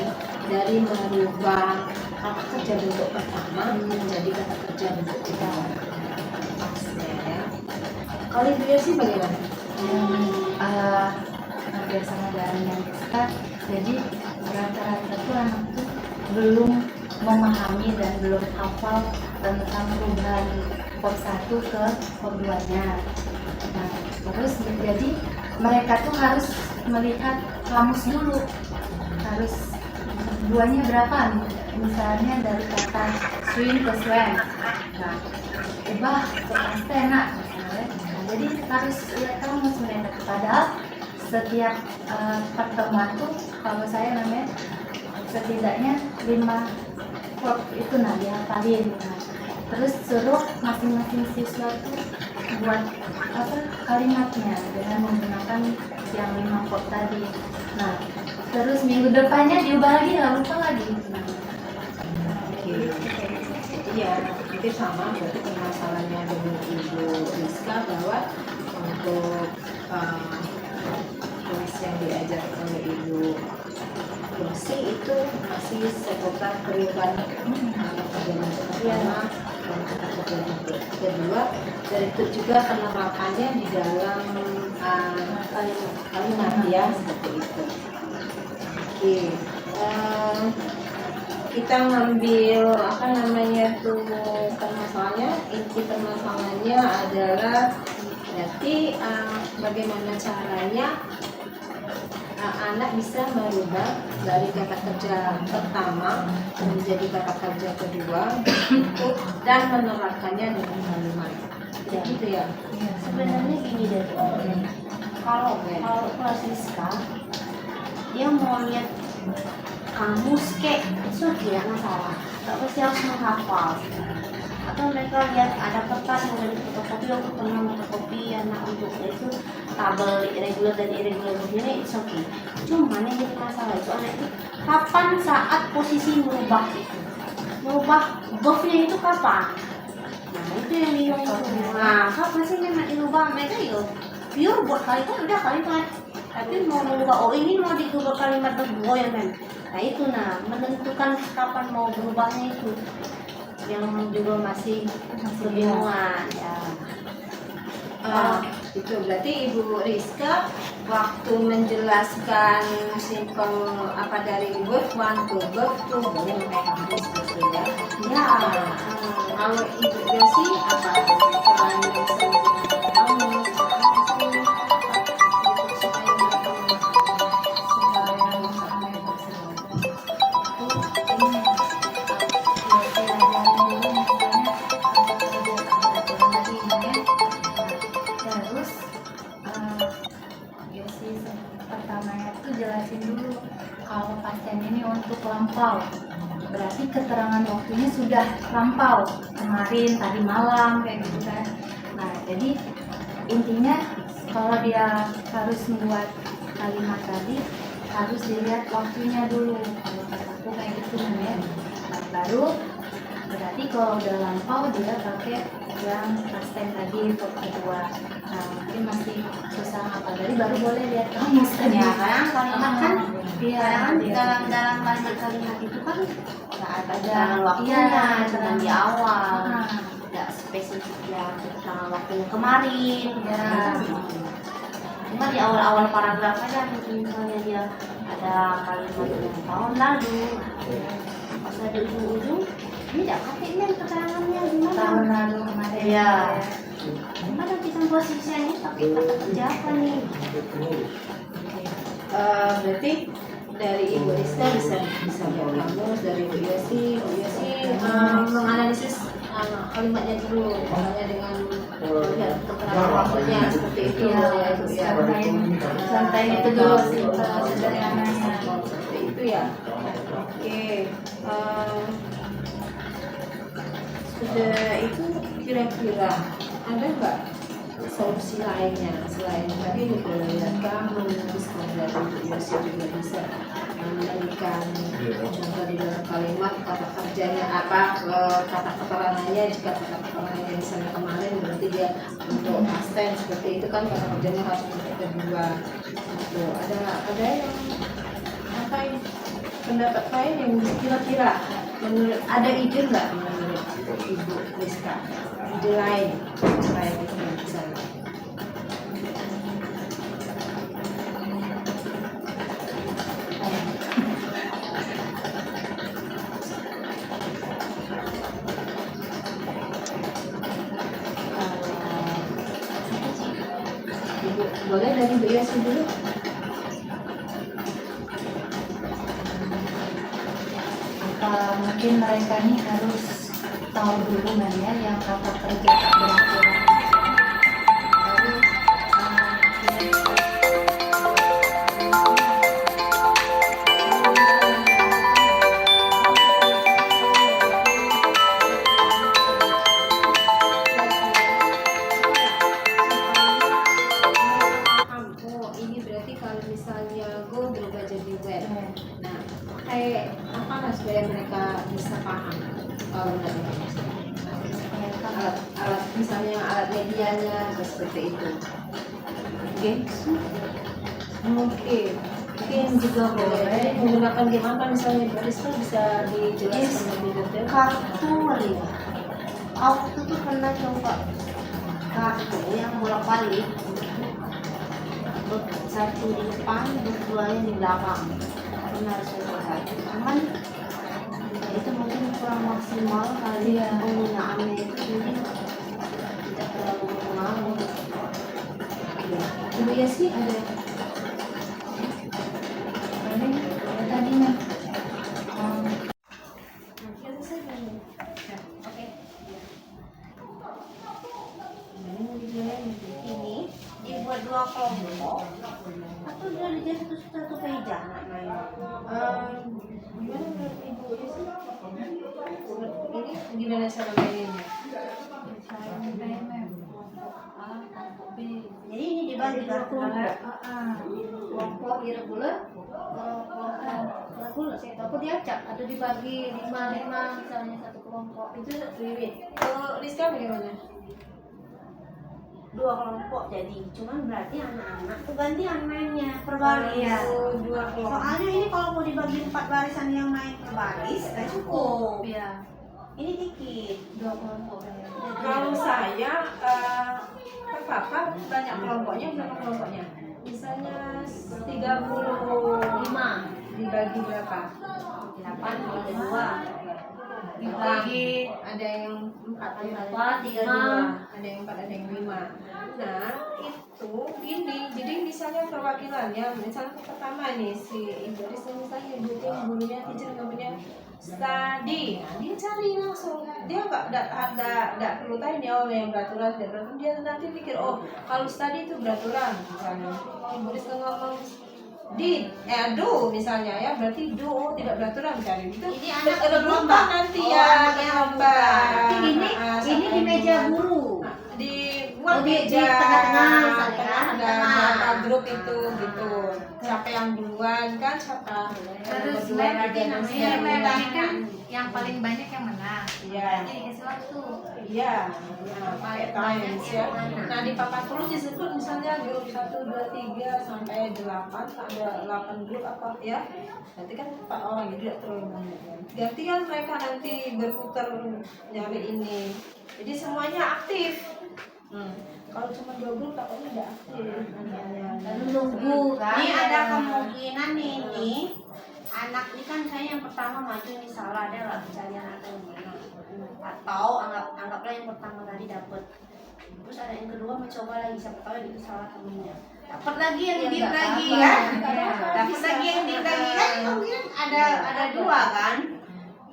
dari merubah kata kerja bentuk pertama menjadi kata kerja bentuk kedua. Kalau Ibu sih bagaimana? belajar sama daringnya bisa, jadi rata-rata tuh anak tuh belum memahami dan belum hafal tentang perubahan pot 1 ke pot 2-nya. Nah, terus jadi mereka tuh harus melihat kamus dulu, harus duanya berapa nih, misalnya dari kata swing ke slam, nah ubah ke astena misalnya. Nah, jadi harus lihat kamus mereka. Padahal setiap pertemuan tuh kalau saya namanya setidaknya 5 pot itu nah dihafalin. Nah, terus suruh masing-masing siswa tuh buat kalimatnya dengan menggunakan yang 5 pot tadi. Nah, terus minggu depannya diubah lagi, nggak lupa lagi. Iya, itu sama berarti permasalahannya dengan Ibu Rizka bahwa untuk kelas yang diajar oleh Ibu Rosi itu masih seputar perubahan kerjaan pertama dan kerjaan kedua, dan itu juga penerapannya di dalam kalimat ya seperti itu. Oke, kita ngambil apa namanya tuh permasalahannya, inti permasalahannya adalah berarti bagaimana caranya anak bisa merubah dari kata kerja pertama menjadi kata kerja kedua dan menerapkannya dengan kalimat. Ya gitu ya. Sebenarnya gini deh, kalau kelas Rizka dia mau lihat kamus kek itu tidak masalah, tak pasti harus menghafal. Atau mereka lihat ada kertas yang dari fotokopi, aku pernah fotokopi anak untuk itu tabel irregular dan irregular begini, it's okay. Cuma yang jadi masalah itu anak itu kapan saat posisi merubah itu, merubah buffnya itu kapan? Nah itu yang bingung. Nah kapan sih memang dirubah? Mereka yuk pure buat kalimat udah kalimat, tapi mau merubah oh ini mau diubah kalimat bergoyang kan? Nah itu menentukan kapan mau berubahnya itu yang juga masih kebingungan ya. Itu berarti Ibu Rizka waktu menjelaskan simple apa dari verb 1 to verb 2 boleh memakai kamus gitu ya. Ya. Kalau Ibu Rosi apa selain bisa kamus? Lampau, berarti keterangan waktunya sudah lampau, kemarin, tadi malam kayak gitu kan. Nah jadi intinya kalau dia harus membuat kalimat tadi harus dilihat waktunya dulu. Kalau kata aku kayak gitu ya. Nah, baru berarti kalau udah lampau dia pakai yang past tense tadi untuk kedua. Nah mungkin masih susah apa tadi, baru boleh lihat kamus tadi. Ya kan kalimat kan kan dalam kalimat itu kan nggak ada waktunya, cuma di awal, nggak spesifik ya tentang waktunya kemarin. Ya. Cuma di awal-awal paragraf aja, misalnya dia ada kalimat yang tahun lalu, pas ada ujung-ujung, ini nggak katanya keterangannya gimana? Tahun lalu kemarin. Ya. Gimana kita posisinya pakai kata kerja apa nih? Berarti dari Ibu Rizka bisa kamus, dari Bu Yosi menganalisis kalimatnya dulu, misalnya dengan melihat keterangan waktunya seperti itu ya, itu ya. Santai itu dulu sih sederhananya. Seperti itu ya. Oke. Sudah itu kira-kira ada nggak solusi lainnya selain tadi diperlihatkan menuliskan dari Bu Yosi juga bisa memberikan contoh di dalam kalimat kata kerjanya apa, kata keterangannya, jika kata keterangannya misalnya kemarin berarti dia untuk past tense seperti itu kan kata kerjanya harus untuk kedua. Itu ada yang apa ini pendapat lain yang kira-kira menurut ada ide nggak menurut Ibu Rizka, ide lain selain itu misalnya? dari Bu Yasi dulu. Mungkin mereka ini harus tahu dulu ya yang kata kerja tak beraturan. Supaya mereka bisa paham kalau alat misalnya alat medianya seperti itu. Mungkin juga boleh menggunakan game apa misalnya Bu Rizka bisa dijelaskan lebih detail. Kartu ya. Aku tuh pernah coba kartu yang bolak-balik, satu di depan, duanya di belakang. Pernah saya coba, cuman itu mungkin kurang maksimal kali penggunaannya itu, jadi tidak terlalu berpengaruh. Bu Yasi ada tadi nih. Ini dibuat 2 kelompok atau dari dia satu meja namanya. Gimana menurut Ibu Yasi? Ini gimana cara mainnya? Jadi ini dibagi 2 kelompok. Kelompok irregular, kelompok saya tahu diacak atau dibagi 5 misalnya satu kelompok. Itu Wiwit. Kalau Rizka bagaimana? 2 kelompok jadi, cuman berarti anak-anak tuh gantian mainnya per baris. Dua kelompok. Soalnya ini kalau mau dibagi 4 barisan yang main per baris nggak cukup. Iya. Ini dikit. 2 kelompok. Kalau saya Papa banyak kelompoknya, berapa kelompoknya? Misalnya 35 dibagi berapa? 8 kalau ada 2. Dibagi ada yang 4, 3, 2, ada yang 4, ada yang 5. Nah itu gini, jadi misalnya perwakilannya, misalnya pertama nih si Ibu Rizka misalnya gurunya teacher namanya study, nah dia cari langsung, dia nggak perlu tanya oh yang beraturan tidak beraturan, dia nanti pikir oh kalau study itu beraturan misalnya. Ibu Rizka ngomong do misalnya ya, berarti do tidak beraturan cari itu. Ini anak berlomba nanti ya, berlomba. Ini di meja guru. Buat meja tengah-tengah, ada grup itu gitu. Siapa yang duluan kan siapa? Terus lagi namanya yang paling banyak yang menang. Iya. Jadi dikasih waktu. Iya. Times ya. Nah di papan terus disebut misalnya grup 1, 2, 3 sampai 8, ada 8 grup apa ya? Nanti kan 4 orang jadi tidak terlalu banyak. Gantian mereka nanti berputar nyari ini. Jadi semuanya aktif. Kalau cuma 2 grup takutnya tidak aktif. Lalu nunggu kan? Ini ada kemungkinan ini anak ini kan saya yang pertama maju ini salah, dia nggak percaya atau gimana, atau anggaplah yang pertama tadi dapat, terus ada yang kedua mencoba lagi, siapa tahu itu salah temennya, dapat lagi yang deep lagi kan, dapat lagi yang deep lagi kan, mungkin ada 2 kan,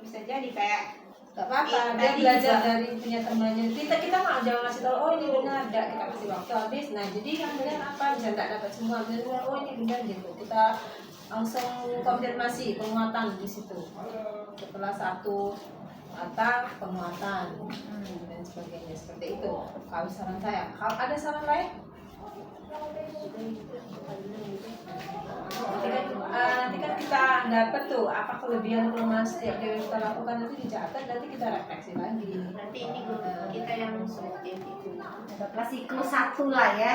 bisa jadi kayak gak apa-apa, dia belajar dari punya temannya. Kita nggak jangan ngasih tahu oh ini benar, tidak, kita kasih waktu habis. Nah jadi yang benar apa, bisa tidak dapat semua benar, oh ini benar gitu. Kita langsung konfirmasi penguatan di situ. Setelah 1 kata penguatan dan sebagainya seperti itu. Kalau saran saya, kalau ada saran lain? Nanti kan kita dapat tuh apa kelebihan kelemahan setiap yang kita lakukan, nanti dicatat, nanti kita refleksi lagi. Nanti ini kita yang seperti itu dapat siklus 1 lah ya.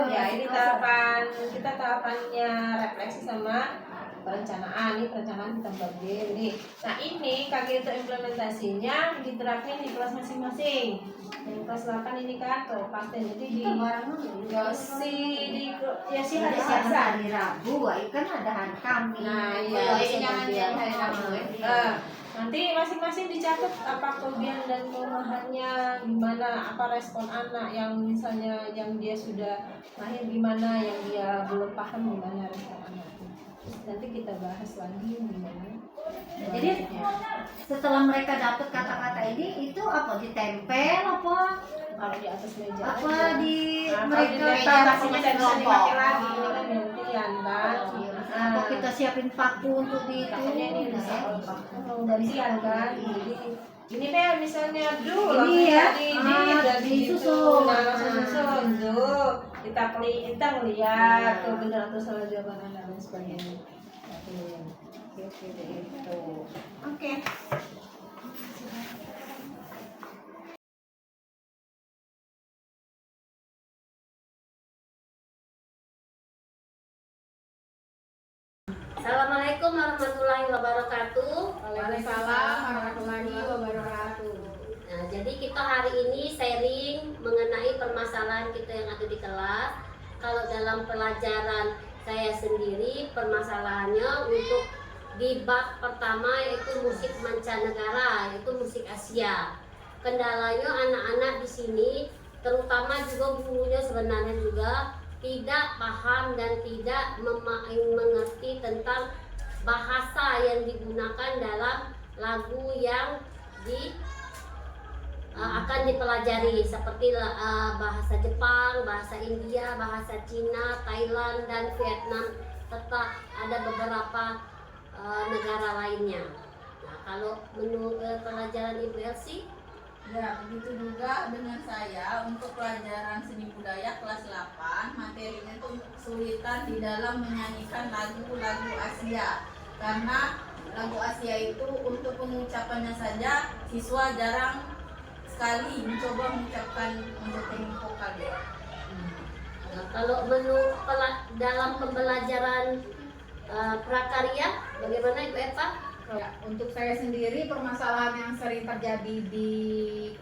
Ya ini tahapannya refleksi sama perencanaan. Ini perencanaan kita bagi ini. Nah ini kaki untuk implementasinya diterapkan di kelas masing-masing. Yang kelas 8 ini kan tuh pasti jadi di Yosi hari Selasa, hari Rabu, kan ada hari Kamis. Nah iya, jangan hari Rabu. Nanti masing-masing dicatat apa kelebihan dan kelemahannya, gimana apa respon anak yang misalnya yang dia sudah lahir gimana, yang dia belum paham gimana respon anak. Terus nanti kita bahas lagi gimana. Jadi setelah mereka dapat kata-kata ini itu apa ditempel apa? Kalau di atas meja Apa aja. di Nah, mereka kalau di meja masing-masing bisa dipakai lagi, ini kan gantian kan. Atau kita siapin paku untuk di itu? Takutnya ini bisa kalau paku gantian kan. Jadi ini deh misalnya Ini ya, disusun. Nah, langsung susun tuh. Kita ngeliat tuh benar atau salah jawaban anak dan sebagainya. Oke deh itu. Oke. Assalamualaikum warahmatullahi wabarakatuh. Waalaikumsalam warahmatullahi wabarakatuh. Nah, jadi kita hari ini sharing mengenai permasalahan kita yang ada di kelas. Kalau dalam pelajaran saya sendiri permasalahannya untuk di bab pertama yaitu musik mancanegara, yaitu musik Asia. Kendalanya anak-anak di sini, terutama juga gurunya sebenarnya juga tidak paham dan tidak mengerti tentang bahasa yang digunakan dalam lagu yang akan dipelajari seperti bahasa Jepang, bahasa India, bahasa Cina, Thailand dan Vietnam serta ada beberapa negara lainnya. Nah, kalau menurut pelajaran Ibu Elsie, Ya, begitu juga dengan saya untuk pelajaran seni budaya kelas 8, materinya itu kesulitan di dalam menyanyikan lagu-lagu Asia. Karena lagu Asia itu untuk pengucapannya saja siswa jarang sekali mencoba mengucapkan untuk teknik vokal ya. Nah, kalau dalam pembelajaran prakarya, bagaimana Ibu Eva? Ya, untuk saya sendiri permasalahan yang sering terjadi di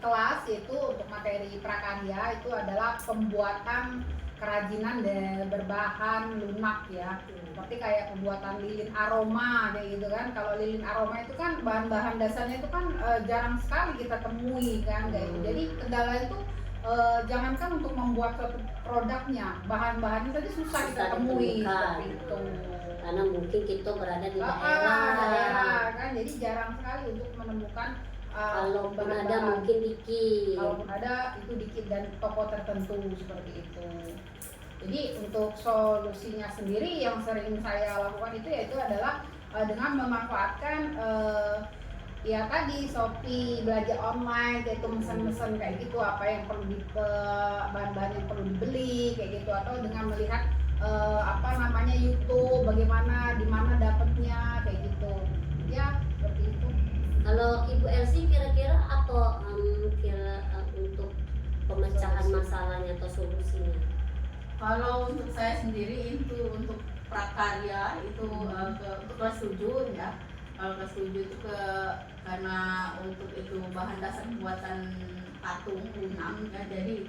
kelas itu untuk materi prakarya itu adalah pembuatan kerajinan berbahan lunak ya, seperti kayak pembuatan lilin aroma kayak gitu kan. Kalau lilin aroma itu kan bahan-bahan dasarnya itu kan jarang sekali kita temui kan kayak gitu. Jadi kendala itu jangankan untuk membuat suatu produknya, bahan-bahannya tadi susah kita temui seperti itu. Karena mungkin kita berada di daerah kan, jadi jarang sekali untuk menemukan kalaupun ada mungkin dikit. Kalaupun ada itu dikit dan toko tertentu seperti itu. Jadi untuk solusinya sendiri yang sering saya lakukan itu yaitu adalah dengan memanfaatkan ya tadi Shopee, belanja online, yaitu mesen-mesen kayak gitu, apa yang perlu bahan-bahan yang perlu dibeli kayak gitu, atau dengan melihat YouTube, bagaimana di mana dapatnya kayak gitu ya, seperti itu. Kalau Ibu Elsie kira-kira apa untuk pemecahan masalahnya atau solusinya? Kalau untuk saya sendiri itu untuk prakarya itu untuk kelas 7 ya. Kalau kelas 7 itu karena untuk itu bahan dasar pembuatan patung lunang ya, jadi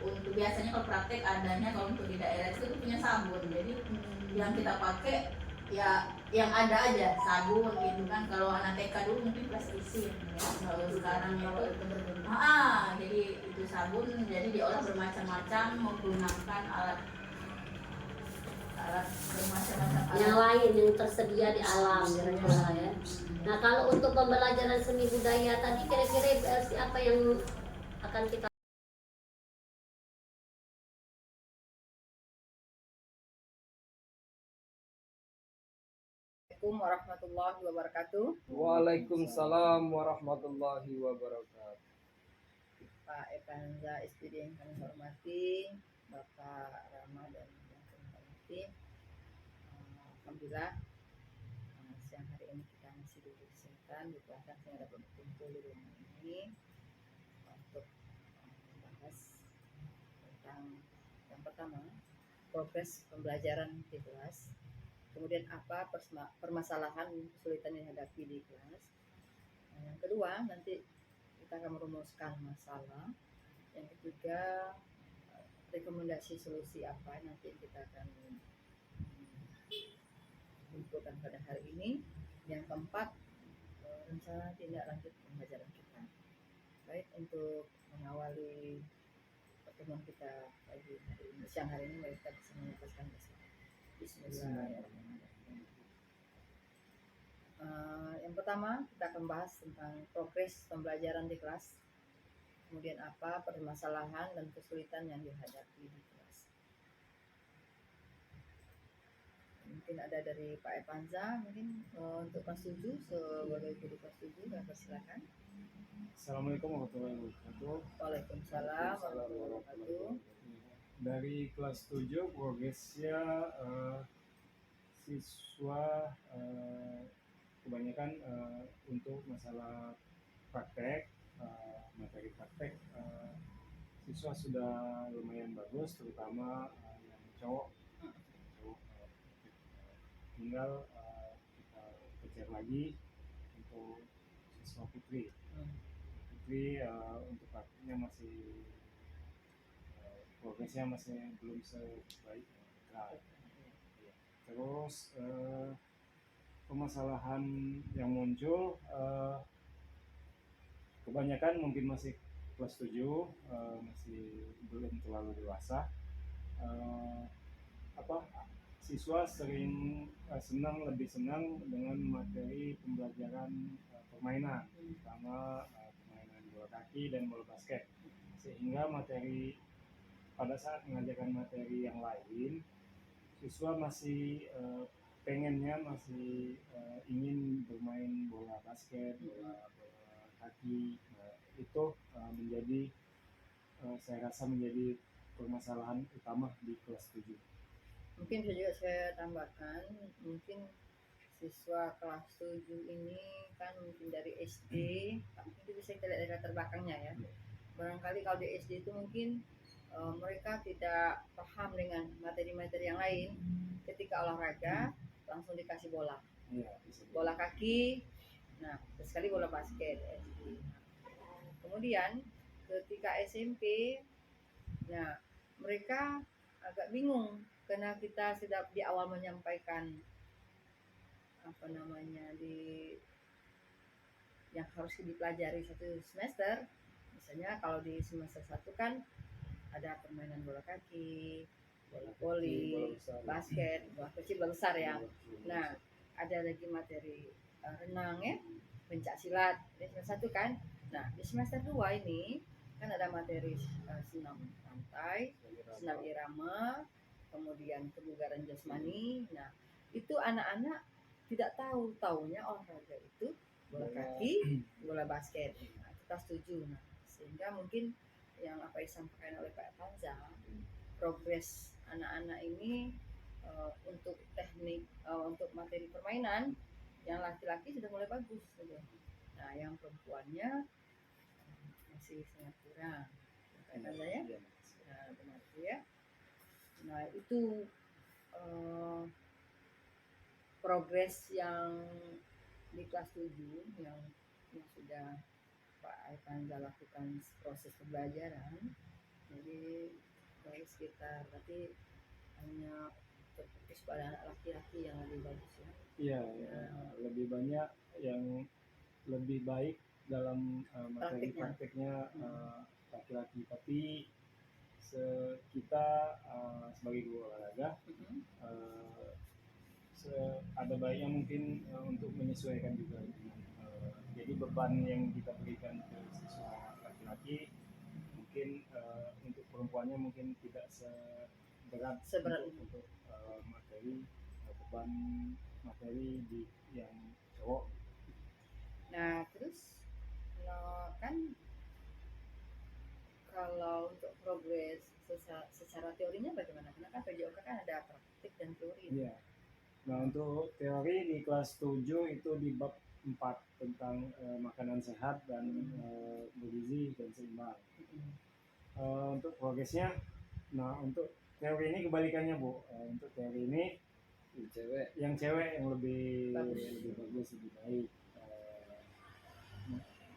untuk biasanya kalau praktek adanya kalau untuk di daerah itu punya sabun, jadi yang kita pakai ya yang ada aja sabun gitu kan. Kalau anak TK dulu mungkin plastisin ya, kalau sekarang itu jadi itu sabun, jadi diolah bermacam-macam menggunakan alat bermacam-macam yang lain yang tersedia di alam kira-kira ya. Nah, kalau untuk pembelajaran seni budaya tadi kira-kira Ibu Elsie apa yang akan kita Assalamualaikum warahmatullahi wabarakatuh. Waalaikumsalam warahmatullahi wabarakatuh. Pak Evanza SPD yang kami hormati, Bapak Rama dan yang kami hormati. Alhamdulillah siang hari ini kita masih diberi kesempatan dikuatkan sehingga dapat berkumpul di rumah ini untuk membahas tentang yang pertama progres pembelajaran di kelas, kemudian apa permasalahan kesulitan yang dihadapi di kelas. Yang kedua nanti kita akan merumuskan masalah. Yang ketiga rekomendasi solusi apa nanti kita akan kumpulkan pada hari ini. Yang keempat rencana tindak lanjut pembelajaran kita. Baik, untuk mengawali pertemuan kita pagi hari ini, siang hari ini, mari kita bisa mengucapkan bersama. Bismillahirrahmanirrahim. Yang pertama kita akan bahas tentang progres pembelajaran di kelas, kemudian apa permasalahan dan kesulitan yang dihadapi di kelas. Mungkin ada dari Pak Evanza, mungkin untuk kelas 7 sebagai guru kelas 7, silakan. Assalamualaikum warahmatullahi wabarakatuh. Waalaikumsalam warahmatullahi wabarakatuh. Dari kelas 7 progresnya siswa kebanyakan untuk masalah praktek, materi praktek, siswa sudah lumayan bagus, terutama yang cowok. Tinggal kita kejar lagi untuk siswa putri. Untuk prakteknya masih progresnya masih belum sebaik. Terus permasalahan yang muncul kebanyakan mungkin masih kelas 7, masih belum terlalu dewasa. Siswa sering lebih senang dengan materi pembelajaran permainan, terutama permainan bola kaki dan bola basket, sehingga materi pada saat mengajarkan materi yang lain, siswa masih pengennya masih ingin bermain bola basket, bola kaki. Itu menjadi saya rasa menjadi permasalahan utama di kelas 7. Mungkin juga saya tambahkan, mungkin siswa kelas 7 ini kan mungkin dari SD, mungkin bisa kita lihat dari latar belakangnya ya. Barangkali kalau di SD itu mungkin mereka tidak paham dengan materi-materi yang lain. Ketika olahraga langsung dikasih bola, bola kaki, nah sekali bola basket. Kemudian ketika SMP, nah mereka agak bingung karena kita sudah di awal menyampaikan yang harus dipelajari satu semester. Misalnya kalau di semester 1 kan ada permainan bola kaki, bola voli, basket, bola kecil, bola besar ya. Nah, ada lagi materi renang ya, pencak silat di semester 1 kan. Nah, di semester 2 ini kan ada materi senam pantai, senam irama, kemudian kebugaran jasmani. Nah, itu anak-anak tidak taunya olahraga itu bola kaki, bola basket. Nah, kita setuju. Nah, sehingga mungkin yang apa yang disampaikan oleh Pak Evanza, progres anak-anak ini untuk teknik, untuk materi permainan, yang laki-laki sudah mulai bagus. Nah, yang perempuannya masih sangat kurang. Pak Evanza ya? Nah, benar ya. Nah, itu progres yang di kelas 7 yang sudah Pak Evanza lakukan proses pembelajaran. Jadi dari sekitar berarti hanya terfokus pada anak laki-laki yang lebih bagus ya. Iya, lebih banyak yang lebih baik dalam materi prakteknya laki-laki, tapi kita sebagai guru olahraga ada baiknya mungkin untuk menyesuaikan juga dengan jadi beban yang kita berikan ke siswa laki-laki mungkin untuk perempuannya mungkin tidak seberat untuk beban materi di yang cowok. Nah, terus kan kalau untuk progres secara teorinya bagaimana? Karena kan PJOK kan ada praktik dan teori. Iya. Nah, untuk teori di kelas 7 itu di bab 4 tentang makanan sehat dan bergizi dan seimbang. Untuk progresnya, nah untuk teori ini kebalikannya Bu. Untuk teori ini yang cewek yang lebih bagus, lebih baik.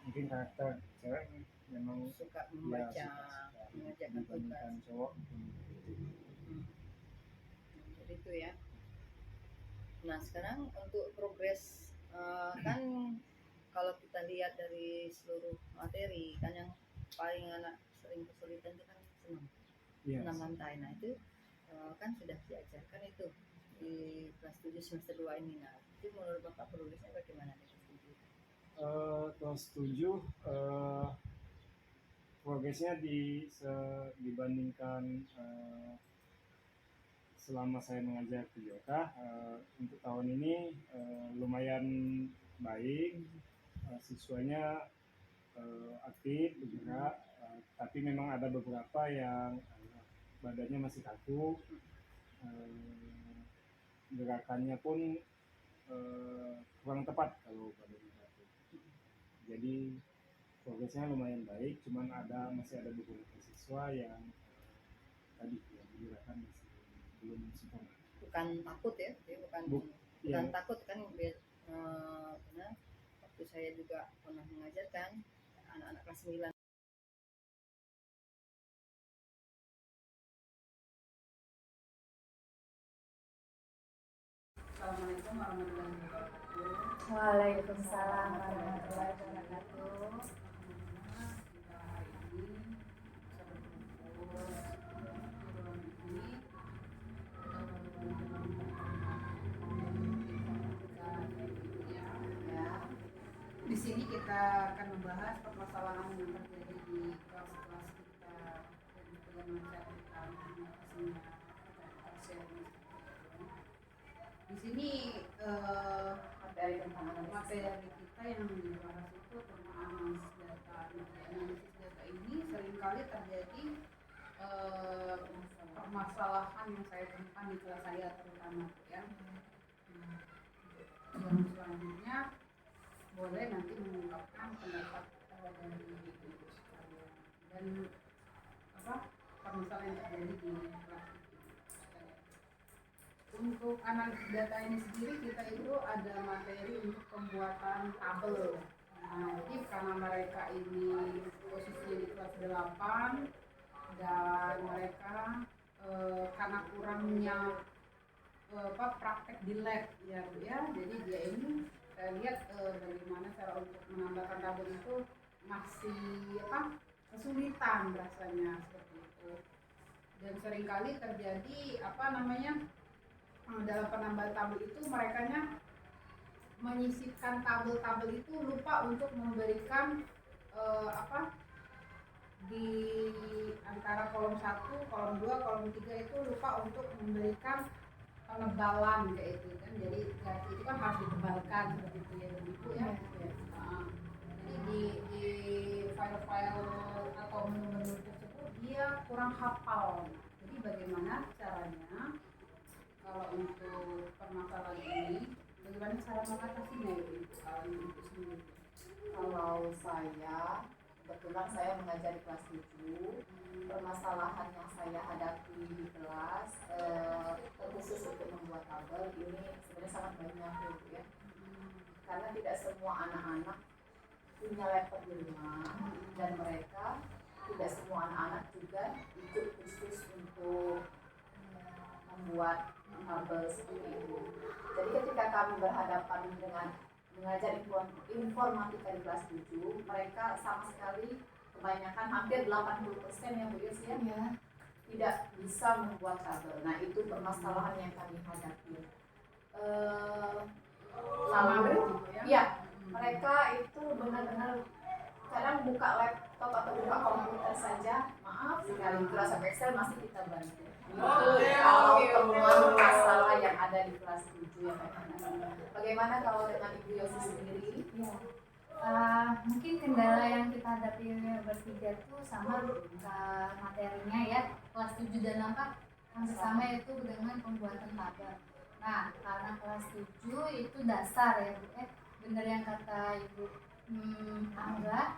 Mungkin karakter cewek memang suka membaca, dibandingkan cowok. Jadi itu ya. Nah, sekarang untuk progres kan kalau kita lihat dari seluruh materi kan yang paling anak sering kesulitan itu kan senam, Iya. senam lantai. Nah itu kan sudah diajarkan itu di kelas 7 semester 2 ini. Nah itu menurut Bapak progresnya bagaimana di kelas 7? Kelas 7 progresnya dibandingkan selama saya mengajar PJK untuk tahun ini lumayan baik, siswanya aktif bergerak, tapi memang ada beberapa yang badannya masih kaku, gerakannya pun kurang tepat kalau badannya kaku. Jadi progresnya lumayan baik, cuman masih ada beberapa siswa yang tadi ya gerakan masih belum sempurna. Bukan takut ya, jadi bukan iya. takut kan karena waktu saya juga pernah mengajarkan anak-anak kelas 9. Assalamualaikum warahmatullahi wabarakatuh. Waalaikumsalam warahmatullahi wabarakatuh. Kita hari ini bisa berkumpul di sini kita akan membahas permasalahan yang terjadi di kelas-kelas kita dan bagaimana cara kita mengatasinya. Di sini materi kita yang dibahas itu tentang analisis data. Analisis data ini seringkali terjadi permasalahan yang saya temukan di kelas saya terutama ya. Yang selanjutnya boleh nanti mengungkapkan pendapat dari ibu sekalian dan permasalahan yang terjadi di kelas. Untuk analisis data ini sendiri kita itu ada materi untuk pembuatan tabel. Nah, jadi karena mereka ini posisinya di kelas 8 dan mereka karena kurangnya praktek di lab ya Bu ya. Jadi dia ini saya lihat bagaimana cara untuk menambahkan tabel itu masih kesulitan rasanya seperti itu. Dan seringkali terjadi dalam penambahan tabel itu merekanya menyisipkan tabel-tabel itu lupa untuk memberikan di antara kolom 1, kolom 2, kolom 3 itu lupa untuk memberikan penebalan kayak itu kan. Jadi itu kan harus ditebalkan seperti itu ya Ibu ya. Jadi di file-file atau menu-menu tersebut dia kurang hafal. Jadi bagaimana caranya kalau untuk permasalahan ini, bagaimana cara mengatasinya Ibu sendiri? Kalau saya, kebetulan saya mengajar di kelas 7, permasalahan yang saya hadapi di kelas terkhusus untuk membuat tabel ini sebenarnya sangat banyak ya. Karena tidak semua anak-anak punya laptop di rumah dan mereka tidak semua anak-anak juga ikut khusus untuk membuat tabel seperti itu. Jadi ketika kami berhadapan dengan mengajar informatika di kelas 7, mereka sama sekali kebanyakan hampir 80% ya Bu Yus ya, tidak bisa membuat tabel. Nah itu permasalahan yang kami hadapi. Lalu ya mereka itu benar-benar kadang buka laptop atau buka komputer saja, maaf sekali kelas Excel masih kita bantu. Kalau temuan masalah yang ada di kelas 7 ya bagaimana kalau dengan Ibu Yosi sendiri? Mungkin kendala yang kita hadapi bertiga itu sama materinya ya, kelas 7 dan 4 hampir sama yaitu dengan pembuatan tabel. Nah karena kelas 7 itu dasar ya Bu, bener yang kata Ibu Angga,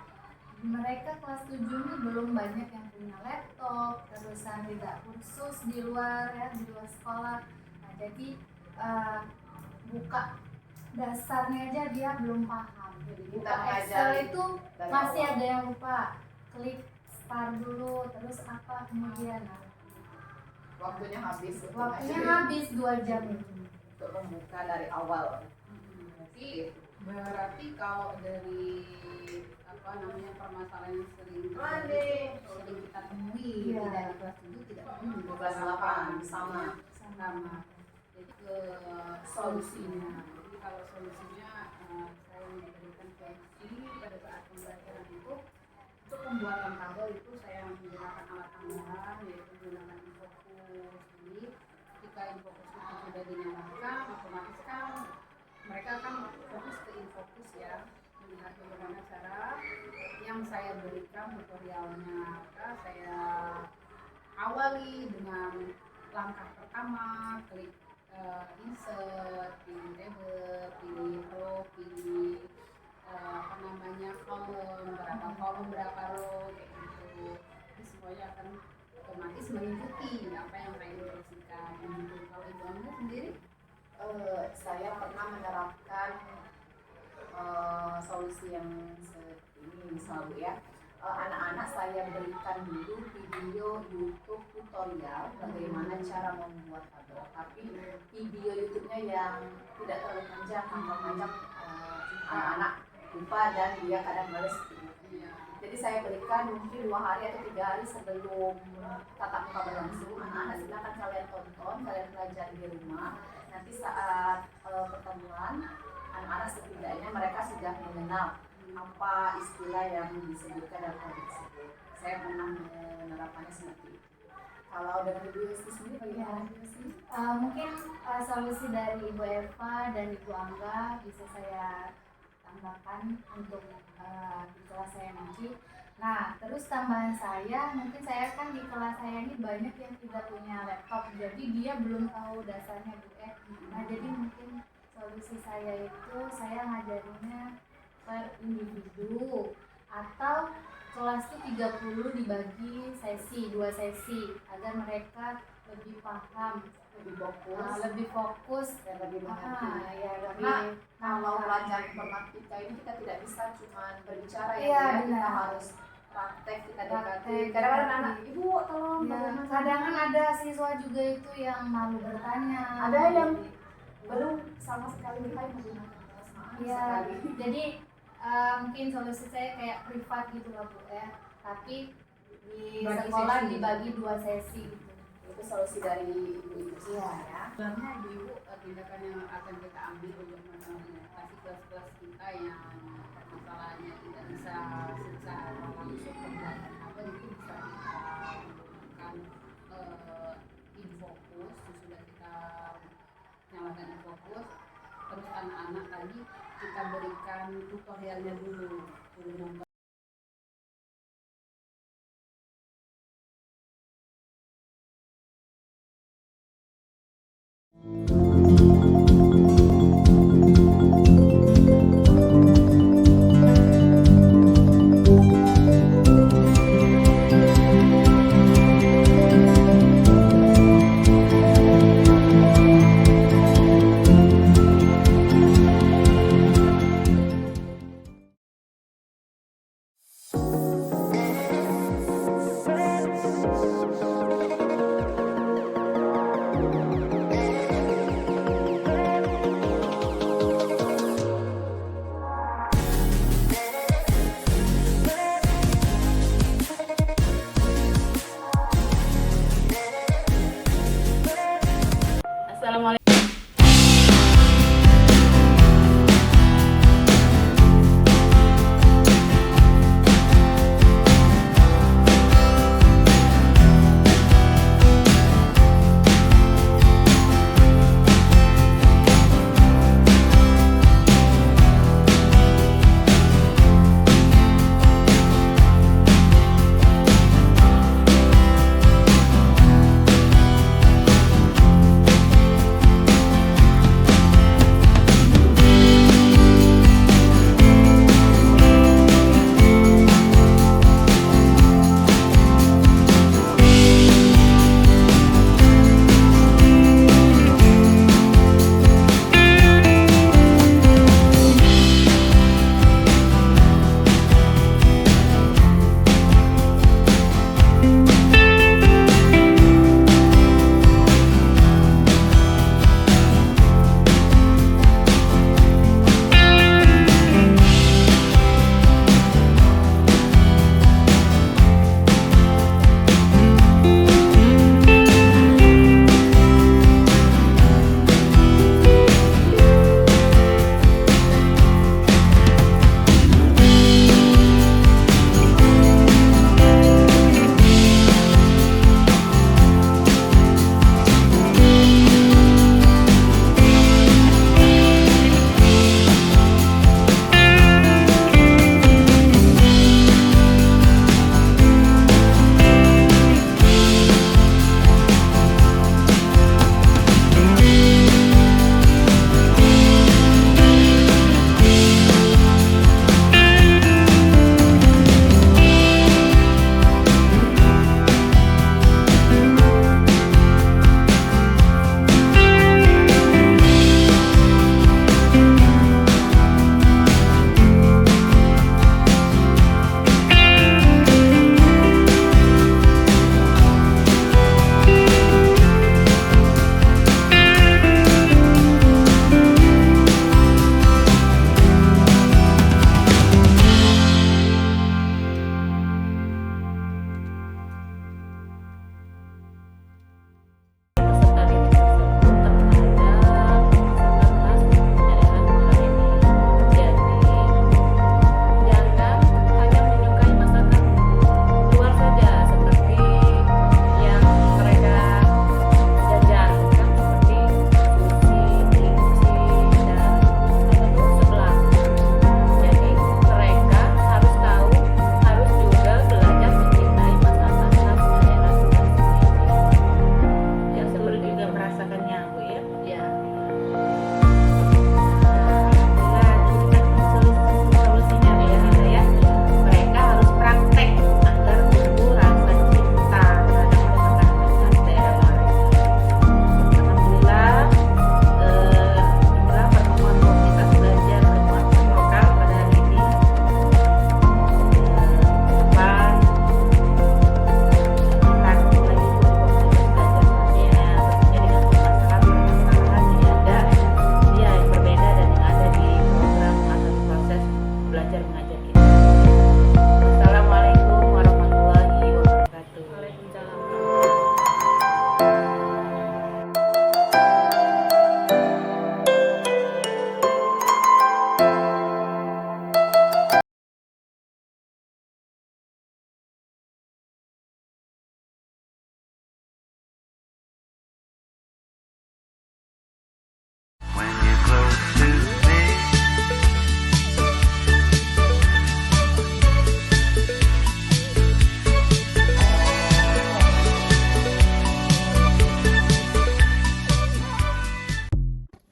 mereka kelas 7 ini belum banyak yang punya laptop, terusan tidak kursus di luar ya, di luar sekolah. Nah jadi buka dasarnya aja dia belum paham. Jadi buka Excel itu masih ada yang lupa, klik start dulu, terus apa kemudian. Waktunya habis. Waktunya habis 2 jam itu untuk membuka dari awal. Berarti kalau dari apa namanya permasalahan yang sering kita temui Iya. tidak di kelas 7 tidak temui Di kelas 8 sama. Jadi ke solusinya. Jadi kalau solusinya saya memberikan solusi pada saat pembelajaran itu untuk pembuatan tabel itu saya menggunakan alat tambahan yaitu menggunakan infokus. Jadi ketika infokus itu sudah dinyalakan otomatis kan mereka akan fokus ke infokus ya, melihat bagaimana cara yang saya berikan tutorialnya. Maka saya awali dengan langkah pertama, klik insert, pilih table, pilih row, pilih apa namanya kolom berapa row kayak gitu. Jadi semuanya akan otomatis mengikuti apa yang saya instruksikan. Gitu. Kalau Ibu Angga sendiri? Saya pernah menerapkan solusi yang ini misalnya ya, anak-anak saya berikan dulu video YouTube tutorial bagaimana cara membuat tabel, tapi video YouTube-nya yang tidak terlalu panjang, panjang anak-anak lupa dan dia kadang males. Jadi saya berikan mungkin 2 hari atau 3 hari sebelum tatap muka berlangsung. Anak-anak silakan kalian tonton, kalian pelajari di rumah. Nanti saat pertemuan anak-anak setidaknya mereka sudah mengenal apa istilah yang disebutkan dalam hal tersebut. Saya pernah menerapkannya seperti itu. Kalau dengan Ibu Yusti sendiri bagaimana sih? Mungkin solusi dari Ibu Eva dan Ibu Angga bisa saya tambahkan untuk di kelas saya nanti. Nah, terus tambahan saya, mungkin saya kan di kelas saya ini banyak yang tidak punya laptop, jadi dia belum tahu dasarnya Bu. Nah, jadi mungkin solusi saya itu saya ngajarinnya per individu atau kelas itu 30 dibagi sesi, 2 sesi agar mereka lebih paham, lebih fokus dan lebih mengerti. Ya, Karena kalau belajar informatika ini kita tidak bisa cuma berbicara Iya, ya, kita benar. harus praktek, kita dekati. Praktek, Kadang-kadang dekati. anak, ibu tolong Ya, bagaimana? kadang kan ada siswa juga itu yang malu bertanya. Ada yang belum sama sekali dikaji menggunakan Iya, jadi mungkin solusi saya kayak privat gitu lah Bu ya, tapi di Bagi sekolah sesi. dibagi 2 sesi gitu. Itu solusi dari ibu-ibu Iya. ya. Sebenarnya Ibu-Ibu tindakan yang akan kita ambil untuk mengatasi kelas-kelas kita yang permasalahannya tidak bisa secara langsung pembelajaran apa itu bisa kita menggunakan infokus. Sudah kita nyalakan infokus, terus anak-anak tadi kita berikan tutorialnya dulu nonton.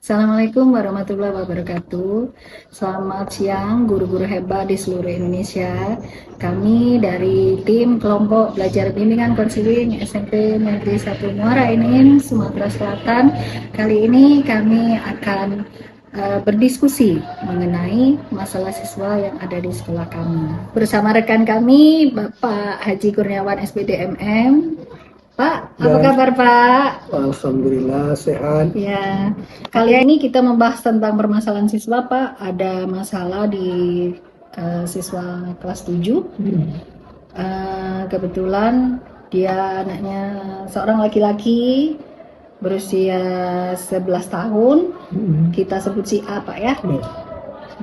Assalamualaikum warahmatullahi wabarakatuh. Selamat siang guru-guru hebat di seluruh Indonesia. Kami dari tim kelompok belajar bimbingan konseling SMP Negeri 1 Muara Enim, Sumatera Selatan. Kali ini kami akan berdiskusi mengenai masalah siswa yang ada di sekolah kami. Bersama rekan kami, Bapak Haji Kurniawan SPD MM. Pak, apa kabar Pak? Alhamdulillah sehat. Ya, kali ini kita membahas tentang permasalahan siswa Pak. Ada masalah di siswa kelas 7. Kebetulan dia anaknya seorang laki-laki berusia 11 tahun. Kita sebut si A Pak ya.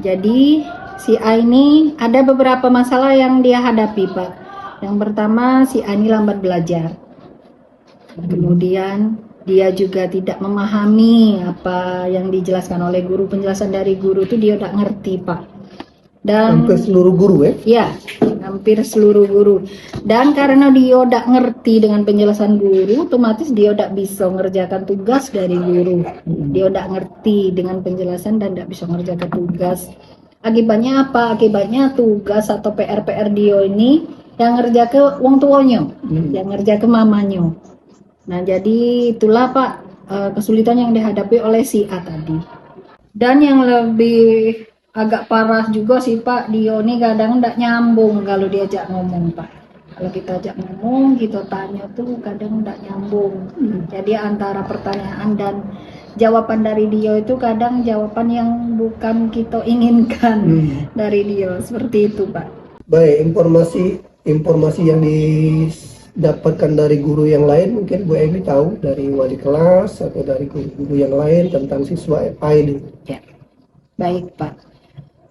Jadi si A ini ada beberapa masalah yang dia hadapi Pak. Yang pertama, si A ini lambat belajar. Kemudian dia juga tidak memahami apa yang dijelaskan oleh guru. Penjelasan dari guru itu dia tidak ngerti Pak. Dan hampir seluruh guru ya? Ya, hampir seluruh guru. Dan karena dia tidak ngerti dengan penjelasan guru, otomatis dia tidak bisa mengerjakan tugas dari guru. Dia tidak ngerti dengan penjelasan dan tidak bisa mengerjakan tugas. Akibatnya apa? Akibatnya tugas atau PR-PR dia ini yang ngerja ke wong tuanya, yang ngerja ke mamanya. Nah, jadi itulah Pak kesulitan yang dihadapi oleh si A tadi. Dan yang lebih agak parah juga sih Pak, dia ini kadang tidak nyambung kalau diajak ngomong Pak. Kalau kita ajak ngomong, kita tanya tuh kadang tidak nyambung. Jadi antara pertanyaan dan jawaban dari dia itu kadang jawaban yang bukan kita inginkan dari dia. Seperti itu Pak. Baik, informasi yang didapatkan dari guru yang lain, mungkin Bu Emi tahu dari wali kelas atau dari guru-guru yang lain tentang siswa FA ini. Ya, baik Pak.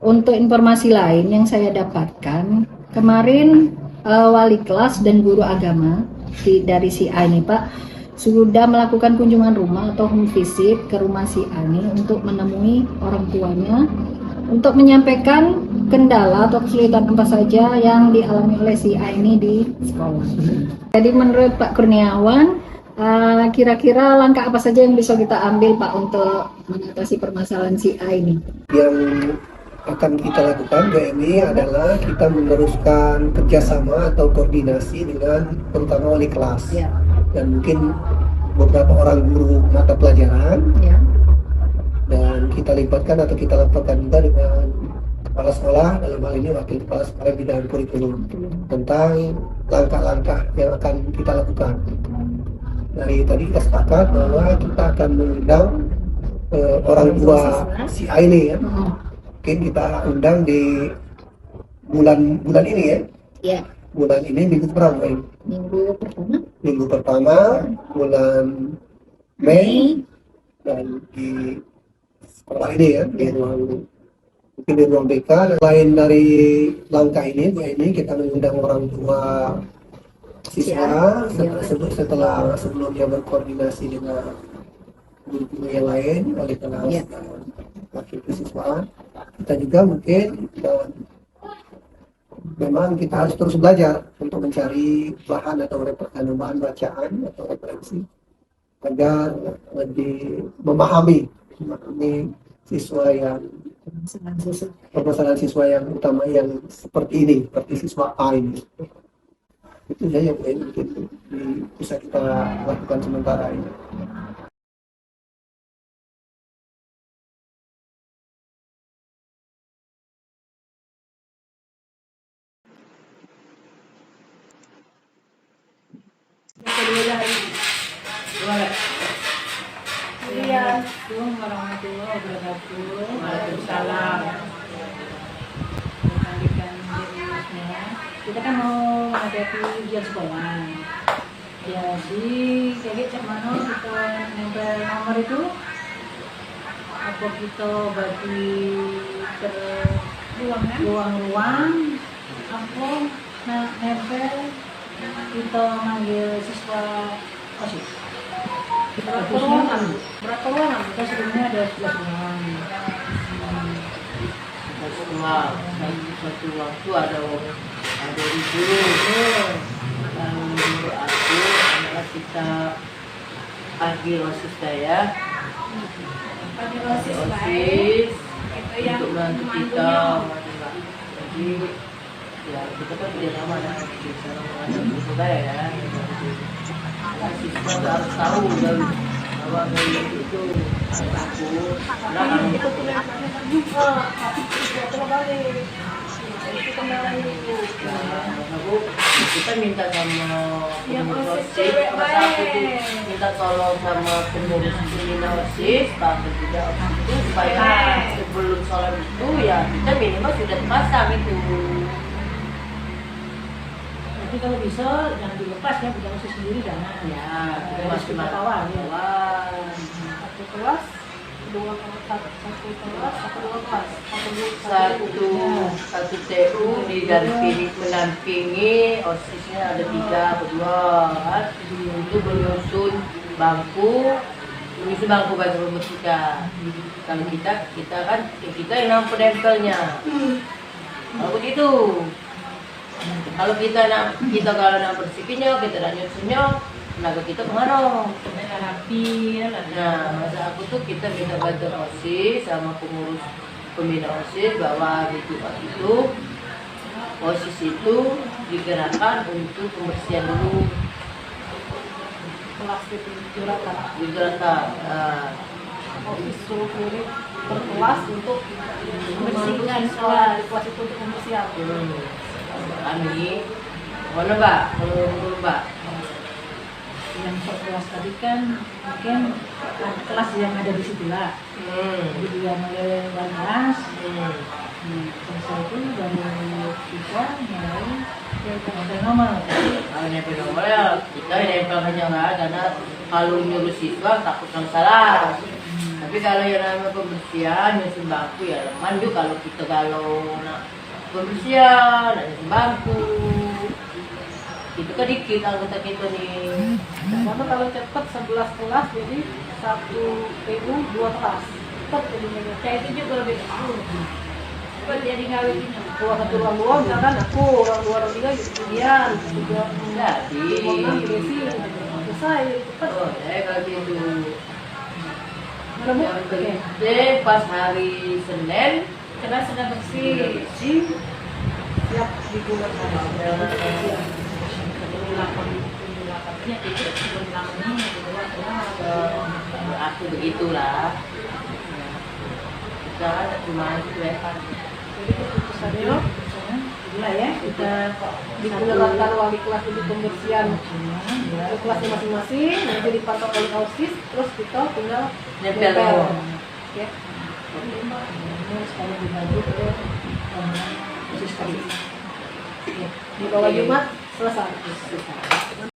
Untuk informasi lain yang saya dapatkan, kemarin wali kelas dan guru agama dari si A ini Pak, sudah melakukan kunjungan rumah atau home visit ke rumah si A ini untuk menemui orang tuanya, untuk menyampaikan kendala atau kesulitan apa saja yang dialami oleh si A ini di sekolah. Jadi menurut Pak Kurniawan, kira-kira langkah apa saja yang bisa kita ambil Pak untuk mengatasi permasalahan si A ini? Yang akan kita lakukan BMI adalah kita meneruskan kerjasama atau koordinasi dengan terutama wali kelas dan mungkin beberapa orang guru mata pelajaran. Dan kita libatkan atau kita laporkan juga dengan kepala sekolah, dalam hal ini wakil kepala sekolah bidang kurikulum, tentang langkah-langkah yang akan kita lakukan. Dari tadi kita sepakat bahwa kita akan mengundang orang tua si A ini ya. Mungkin kita undang di bulan ini ya. Iya. Bulan ini minggu berapa ini? Minggu pertama bulan Mei, dan di sekolah ini ya, mungkin di ruang BK. Selain dari langkah ini kita mengundang orang tua siswa setelah sebelumnya berkoordinasi dengan guru-guru yang lain, wali kelas dan wakil siswa. Kita juga mungkin memang kita harus terus belajar untuk mencari bahan atau bahan bacaan atau referensi agar lebih memahami siswa yang permasalahan siswa yang utama yang seperti ini, seperti siswa A ini. Itu saja yang mungkin bisa kita lakukan sementara ini. Assalamualaikum warahmatullahi wabarakatuh. Waalaikumsalam. Kita kan mau menghadapi ujian sekolah. Jadi kayak cak mana kita nempel nomor itu? Apa kita bagi per ruang-ruang? Apa nempel kita manggil siswa OSIS? Berapa ruangan? Kita sebelumnya ada 11 ruangan. Satu waktu ada ibu, lalu menurut aku adalah kita panggil OSIS saya. OSIS Itu yang untuk bantu kita. Jadi ya kita kan tidak sama ya, bisa mengajar guru saya ya. Siswa harus tahu dan bahwa itu takut. Nah, itu tulisannya juga terbalik. Itu kembali itu. Kita minta sama Yang pengurus OSIS OSIS, cewek salah satu tuh baik. minta tolong sama pengurus pembina OSIS, Pak Presiden OSIS itu supaya sebelum sholat itu ya kita minimal sudah pasang itu. Tapi kalau bisa jangan dilepas ya, bukan OSIS sendiri jangan. Ya, itu Harus masih kita kawal ya. kawal. Satu kelas, satu kelas, dua kelas, satu TU didampingi menampingi OSISnya ada 3 berdua kan, itu menyusun bangku bagi matematika. Kalau kita kan kita yang penempelnya. Kalau begitu, kalau kita kalau nak bersikinya, kita nak nyusunnya, tenaga kita kemana? rapi. Nah, masa aku tuh kita minta bantuan OSIS sama pengurus pembina OSIS bahwa di Jumat itu OSIS itu digerakkan untuk pembersihan dulu Kelas itu digerakkan. OSIS suruh murid berkelas untuk membersihkan sekolah di kelas itu untuk pembersihan. Kami, mana Mbak? Kalau menurut Mbak? Yang per kelas tadi kan mungkin kelas yang ada di situ lah. Jadi yang mulai 12. Selesai itu baru kita mulai nempel nomor. Kalau nempel nomor ya kita nempel hanya lah, karena kalau nyuruh siswa takut yang salah. Tapi kalau yang namanya pembersihan, nyusun bangku ya leman juga kalau kita nak pembersihan, nak nyusun bangku. Itu kan dikit anggota kita nih. Karena kalau cepat 11 kelas jadi 1 PU 2 kelas. Cepat jadinya. Kayak itu juga lebih cepat jadi ngawinnya. Kalau satu ruang misalkan aku orang 2 orang 3 kemudian juga Jadi selesai cepat. Kalau gitu. Mana Bu? Yang penting pas hari Senin Kelas sudah bersih. Siap digunakan. Aku begitulah. Kita cuma itu ya kan. Jadi keputusannya inilah ya, kita digunakan wali kelas untuk pembersihan kelasnya masing-masing, nanti dipantau oleh OSIS, terus kita tinggal nempel. Ya. Ini sekali dibagi ke OSIS tadi. Di bawah Jumat selesai.